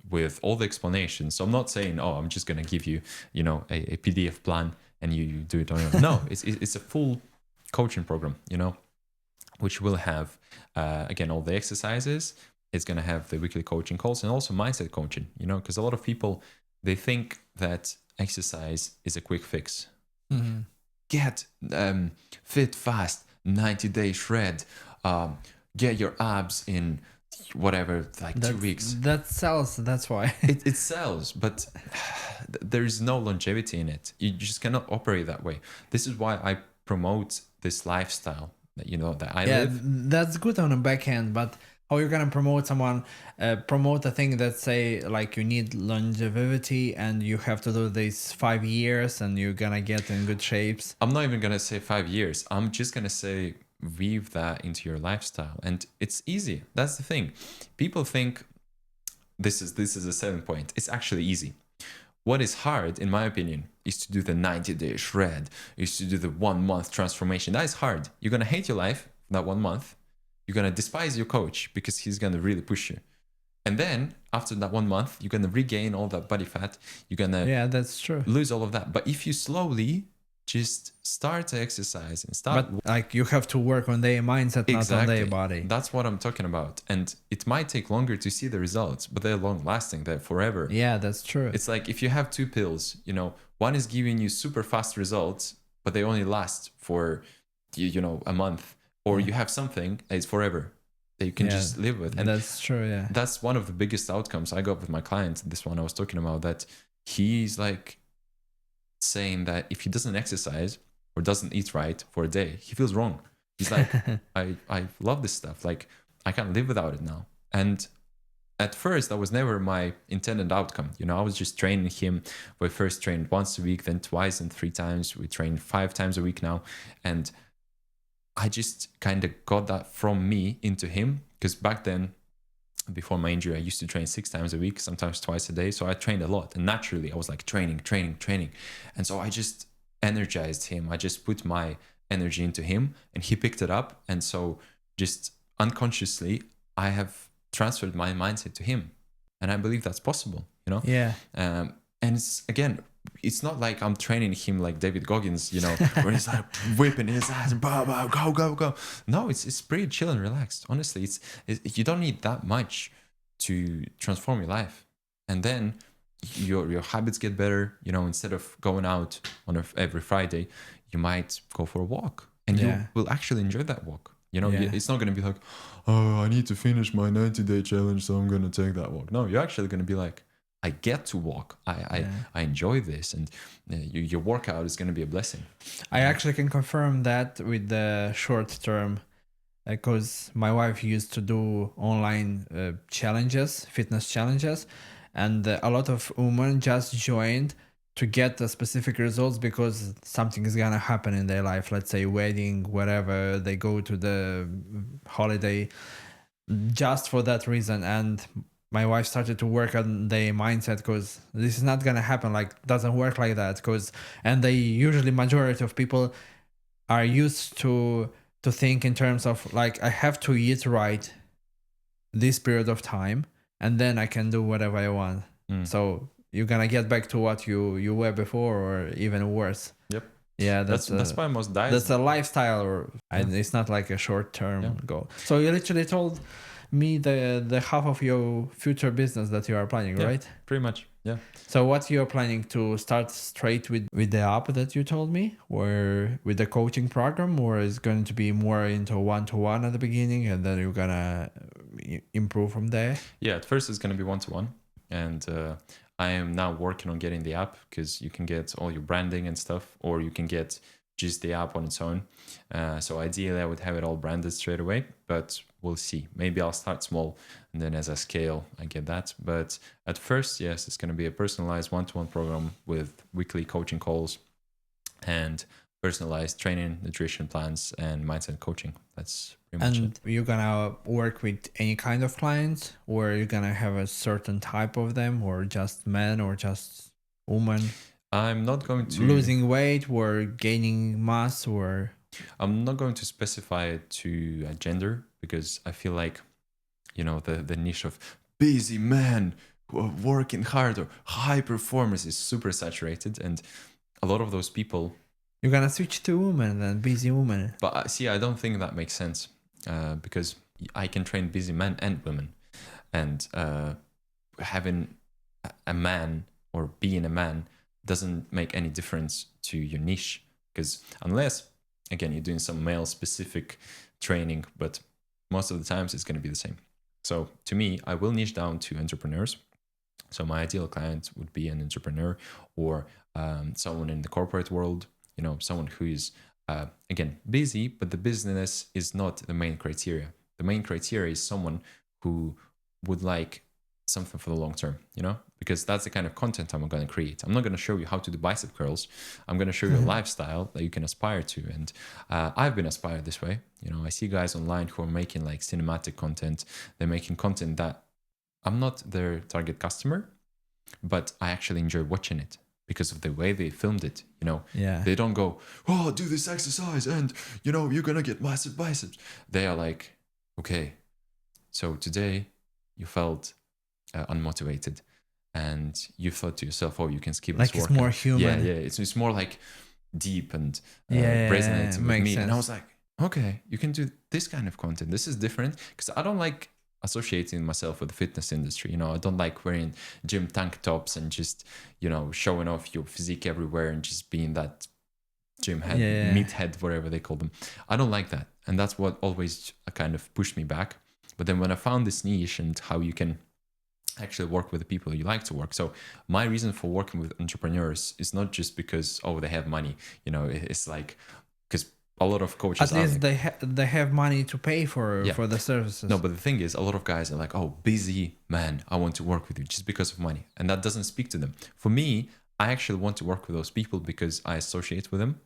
Speaker 1: with all the explanations. So I'm not saying, I'm just going to give you, a PDF plan and you do it on your own. No, it's a full coaching program, which will have, again, all the exercises. It's going to have the weekly coaching calls and also mindset coaching, because a lot of people, they think that exercise is a quick fix.
Speaker 2: Mm-hmm.
Speaker 1: Get fit fast, 90-day shred, get your abs in whatever, like 2 weeks.
Speaker 2: That sells, that's why.
Speaker 1: It sells, but there's no longevity in it. You just cannot operate that way. This is why I promote this lifestyle that I live.
Speaker 2: That's good on the back end, but how you're gonna promote a thing that say like you need longevity and you have to do this 5 years and you're gonna get in good shapes? I'm
Speaker 1: not even gonna say 5 years. I'm just gonna say weave that into your lifestyle, and it's easy. That's the thing. People think this is a selling point. It's actually easy. What is hard, in my opinion, is to do the 90-day shred, is to do the 1 month transformation. That is hard. You're going to hate your life that 1 month. You're going to despise your coach because he's going to really push you. And then after that 1 month, you're going to regain all that body fat. You're going to
Speaker 2: that's true.
Speaker 1: lose all of that. But if you slowly just start to exercise and start.
Speaker 2: But like you have to work on their mindset, not on their body.
Speaker 1: That's what I'm talking about. And it might take longer to see the results, but they're long lasting. They're forever.
Speaker 2: Yeah, that's true.
Speaker 1: It's like if you have 2 pills, one is giving you super fast results, but they only last for, a month. Or you have something that is forever that you can just live with. And
Speaker 2: that's true, yeah.
Speaker 1: That's one of the biggest outcomes I got with my client. This one I was talking about, that he's like saying that if he doesn't exercise or doesn't eat right for a day, he feels wrong. He's like, I love this stuff. Like, I can't live without it now. And at first that was never my intended outcome. I was just training him. We first trained once a week, then twice and 3 times. We train 5 times a week now. And I just kind of got that from me into him, because back then, before my injury, I used to train 6 times a week, sometimes twice a day. So I trained a lot. And naturally, I was like training. And so I just energized him. I just put my energy into him and he picked it up. And so just unconsciously, I have transferred my mindset to him. And I believe that's possible,
Speaker 2: Yeah.
Speaker 1: And it's not like I'm training him like David Goggins, where he's like whipping his ass and blah, blah, go. No, it's pretty chill and relaxed. Honestly, you don't need that much to transform your life. And then your habits get better. Instead of going out on every Friday, you might go for a walk, and you will actually enjoy that walk. It's not going to be like, oh, I need to finish my 90-day challenge, so I'm going to take that walk. No, you're actually going to be like, I get to walk. I enjoy this, and your workout is going to be a blessing.
Speaker 2: I actually can confirm that with the short term, because my wife used to do online challenges, fitness challenges, and a lot of women just joined to get the specific results because something is gonna happen in their life. Let's say wedding, whatever. They go to the holiday just for that reason. And my wife started to work on their mindset, because this is not gonna happen. Like, doesn't work like that. And they usually, majority of people are used to think in terms of like, I have to eat right this period of time, and then I can do whatever I want. So you're gonna get back to what you were before, or even worse.
Speaker 1: Yep.
Speaker 2: Yeah,
Speaker 1: that's why most diets.
Speaker 2: That's a lifestyle, and it's not like a short-term goal. So you literally told me the half of your future business that you are planning, right?
Speaker 1: Pretty much. Yeah.
Speaker 2: So what you're planning to start straight with the app that you told me, or with the coaching program, or is going to be more into one-to-one at the beginning, and then you're gonna improve from there?
Speaker 1: Yeah, at first it's gonna be one-to-one, and I am now working on getting the app, because you can get all your branding and stuff, or you can get just the app on its own. So ideally, I would have it all branded straight away, but we'll see. Maybe I'll start small, and then as I scale, I get that. But at first, yes, it's going to be a personalized one-to-one program with weekly coaching calls and personalized training, nutrition plans, and mindset coaching. That's pretty much it.
Speaker 2: And you're gonna work with any kind of clients, or you're gonna have a certain type of them, or just men, or just women?
Speaker 1: I'm not going to
Speaker 2: losing weight or gaining mass, or
Speaker 1: I'm not going to specify it to a gender, because I feel like, the niche of busy men who are working hard or high performers is super saturated, and a lot of those people.
Speaker 2: You're gonna switch to women and busy women.
Speaker 1: But see, I don't think that makes sense, because I can train busy men and women, and having a man or being a man doesn't make any difference to your niche, because unless, again, you're doing some male specific training, but most of the times it's going to be the same. So to me, I will niche down to entrepreneurs. So my ideal client would be an entrepreneur, or someone in the corporate world, someone who is, again, busy, but the business is not the main criteria. The main criteria is someone who would like something for the long term, because that's the kind of content I'm going to create. I'm not going to show you how to do bicep curls. I'm going to show you a lifestyle that you can aspire to. And I've been aspired this way. I see guys online who are making like cinematic content. They're making content that I'm not their target customer, but I actually enjoy watching it because of the way they filmed it. They don't go, oh, do this exercise and, you're going to get massive biceps. They are like, okay, so today you felt unmotivated, and you thought to yourself, oh, you can skip this workout.
Speaker 2: It's more human.
Speaker 1: Yeah. It's more like deep and resonating with me.
Speaker 2: Sense.
Speaker 1: And I was like, okay, you can do this kind of content. This is different, because I don't like associating myself with the fitness industry. I don't like wearing gym tank tops and just, showing off your physique everywhere and just being that gym head, meathead, whatever they call them. I don't like that. And that's what always kind of pushed me back. But then when I found this niche and how you can actually work with the people you like to work. So my reason for working with entrepreneurs is not just because, oh, they have money. It's like, because a lot of coaches
Speaker 2: At
Speaker 1: are
Speaker 2: least
Speaker 1: like,
Speaker 2: they have money to pay
Speaker 1: yeah.
Speaker 2: for the services.
Speaker 1: No, but the thing is, a lot of guys are like, oh, busy man, I want to work with you just because of money. And that doesn't speak to them. For me, I actually want to work with those people because I associate with them,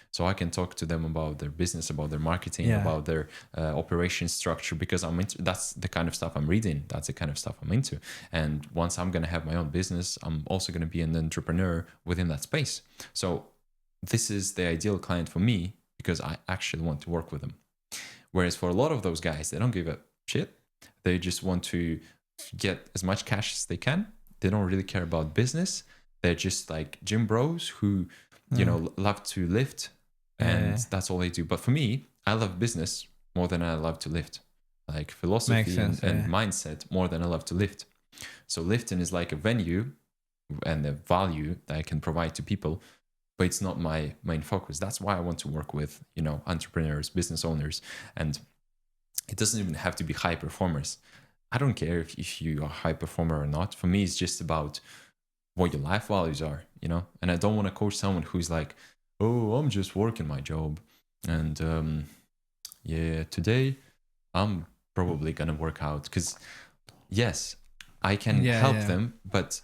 Speaker 1: so I can talk to them about their business, about their marketing,
Speaker 2: Yeah.
Speaker 1: about their operation structure, because that's the kind of stuff I'm reading. That's the kind of stuff I'm into. And once I'm going to have my own business, I'm also going to be an entrepreneur within that space. So this is the ideal client for me because I actually want to work with them. Whereas for a lot of those guys, they don't give a shit. They just want to get as much cash as they can. They don't really care about business. They're just like gym bros who, love to lift, and that's all they do. But for me, I love business more than I love to lift. Like philosophy and mindset more than I love to lift. So lifting is like a venue and a value that I can provide to people, but it's not my main focus. That's why I want to work with, entrepreneurs, business owners, and it doesn't even have to be high performers. I don't care if you are a high performer or not. For me, it's just about what your life values are, and I don't want to coach someone who's like, oh, I'm just working my job. And today I'm probably going to work out because yes, I can help them, but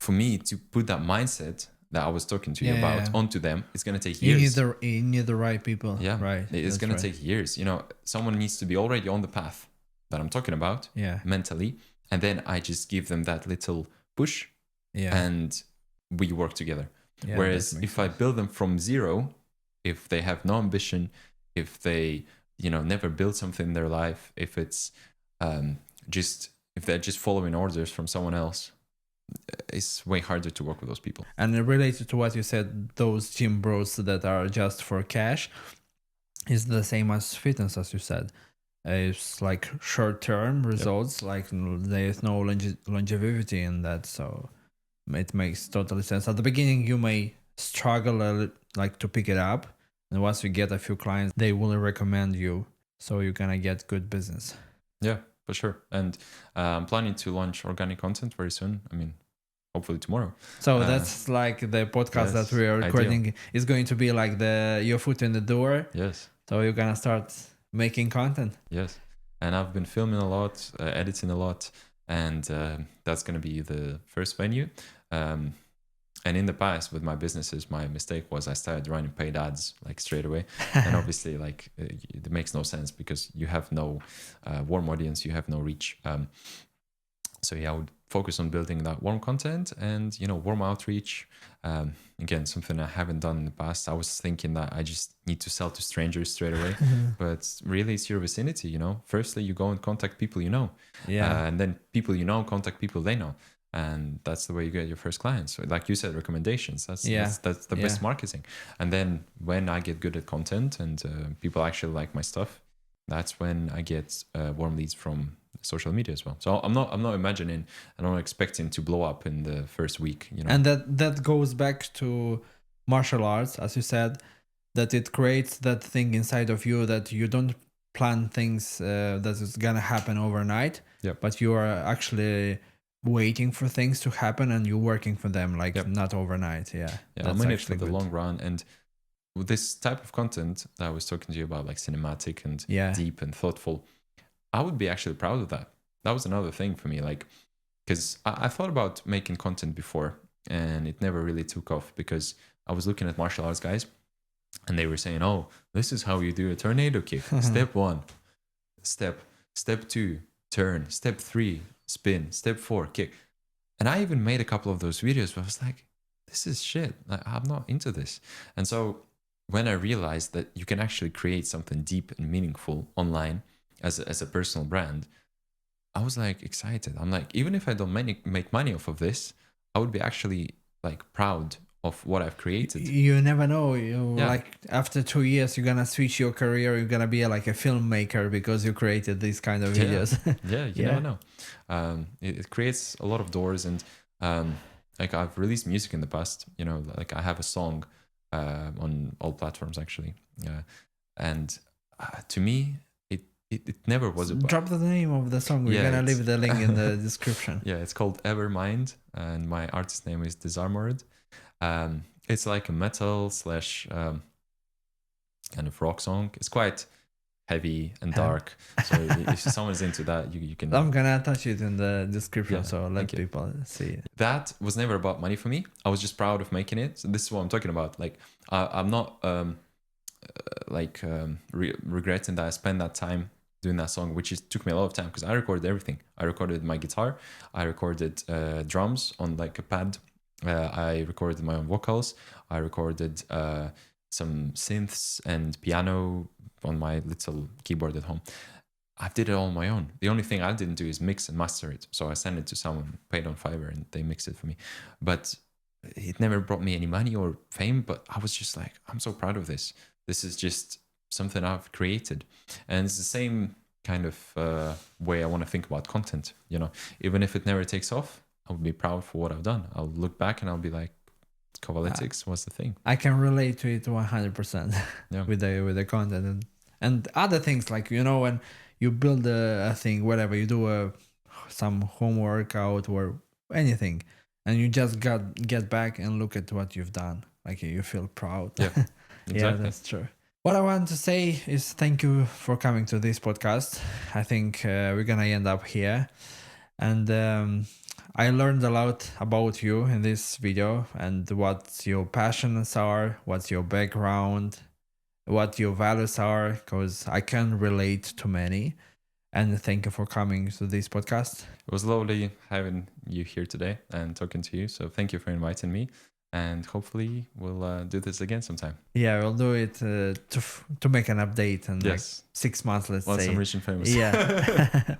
Speaker 1: for me to put that mindset that I was talking to you about onto them, it's going to take years.
Speaker 2: You need the right people.
Speaker 1: Yeah,
Speaker 2: right.
Speaker 1: It's going to take years. Someone needs to be already on the path that I'm talking about mentally. And then I just give them that little push and we work together. Whereas if I build them from zero, if they have no ambition, if they, never build something in their life, if it's if they're just following orders from someone else, it's way harder to work with those people.
Speaker 2: And related to what you said, those gym bros that are just for cash is the same as fitness, as you said. It's like short-term results, like there's no longevity in that, so it makes totally sense. At the beginning, you may struggle like to pick it up, and once you get a few clients, they will recommend you, so you're gonna get good business.
Speaker 1: Yeah, for sure. And I'm planning to launch organic content very soon. I mean, hopefully tomorrow.
Speaker 2: So that's like the podcast that we are recording is going to be like your foot in the door.
Speaker 1: Yes.
Speaker 2: So you're gonna start making content.
Speaker 1: Yes. And I've been filming a lot, editing a lot, and that's going to be the first venue. And in the past with my businesses, my mistake was I started running paid ads like straight away. And obviously like it makes no sense because you have no warm audience, you have no reach. So I would focus on building that warm content and, warm outreach. Again, something I haven't done in the past. I was thinking that I just need to sell to strangers straight away, but really it's your vicinity, Firstly, you go and contact people and then people contact people they know. And that's the way you get your first clients. So like you said, recommendations. That's the best marketing. And then when I get good at content and people actually like my stuff, that's when I get warm leads from social media as well. So I'm not imagining, I'm not expecting to blow up in the first week.
Speaker 2: And that goes back to martial arts, as you said, that it creates that thing inside of you that you don't plan things that is gonna happen overnight. But you are actually waiting for things to happen and you're working for them not overnight.
Speaker 1: I'm in it for the long run. And with this type of content that I was talking to you about, like cinematic and deep and thoughtful, I would be actually proud of that. That was another thing for me, like, because I thought about making content before and it never really took off because I was looking at martial arts guys and they were saying, oh, this is how you do a tornado kick. Step 1, step 2, turn, step 3, spin, step 4, kick. And I even made a couple of those videos where I was like, this is shit. I'm not into this. And so when I realized that you can actually create something deep and meaningful online as a personal brand, I was like excited. I'm like, even if I don't make money off of this, I would be actually like proud of what I've created.
Speaker 2: You never know. Like after 2 years, you're gonna switch your career. You're gonna be like a filmmaker because you created these kind of videos.
Speaker 1: You never know. It creates a lot of doors, and like I've released music in the past. Like I have a song on all platforms actually, and to me, it never was about.
Speaker 2: Drop the name of the song. We're gonna leave the link in the description.
Speaker 1: It's called Evermind, and my artist name is Disarmored. It's like a metal / kind of rock song. It's quite heavy and dark. So if someone's into that, you can.
Speaker 2: I'm gonna attach it in the description,
Speaker 1: Yeah,
Speaker 2: so let
Speaker 1: thank you.
Speaker 2: people see it.
Speaker 1: That was never about money for me. I was just proud of making it. So this is what I'm talking about. Like I'm not regretting that I spent that time doing that song, which took me a lot of time because I recorded everything. I recorded my guitar, I recorded drums on like a pad, I recorded my own vocals, I recorded some synths and piano on my little keyboard at home. I did it all on my own. The only thing I didn't do is mix and master it. So I sent it to someone, paid on Fiverr, and they mixed it for me. But it never brought me any money or fame. But I was just like, I'm so proud of this. This is just something I've created. And it's the same kind of way I want to think about content. You know, even if it never takes off, I'll be proud for what I've done. I'll look back and I'll be like, Kovalenko was the thing.
Speaker 2: I can relate to it 100%
Speaker 1: Yeah.
Speaker 2: with the content and other things, like, you know, when you build a thing, whatever, you do some homework out or anything, and you just get back and look at what you've done, like you feel proud.
Speaker 1: Yeah, exactly.
Speaker 2: Yeah, that's true. What I want to say is thank you for coming to this podcast. I think we're gonna end up here, and I learned a lot about you in this video and what your passions are, what's your background, what your values are, because I can relate to many. And thank you for coming to this podcast.
Speaker 1: It was lovely having you here today and talking to you. So thank you for inviting me. And hopefully we'll do this again sometime.
Speaker 2: Yeah, we'll do it to make an update in like 6 months, let's
Speaker 1: Once
Speaker 2: say.
Speaker 1: I'm rich and famous.
Speaker 2: Yeah.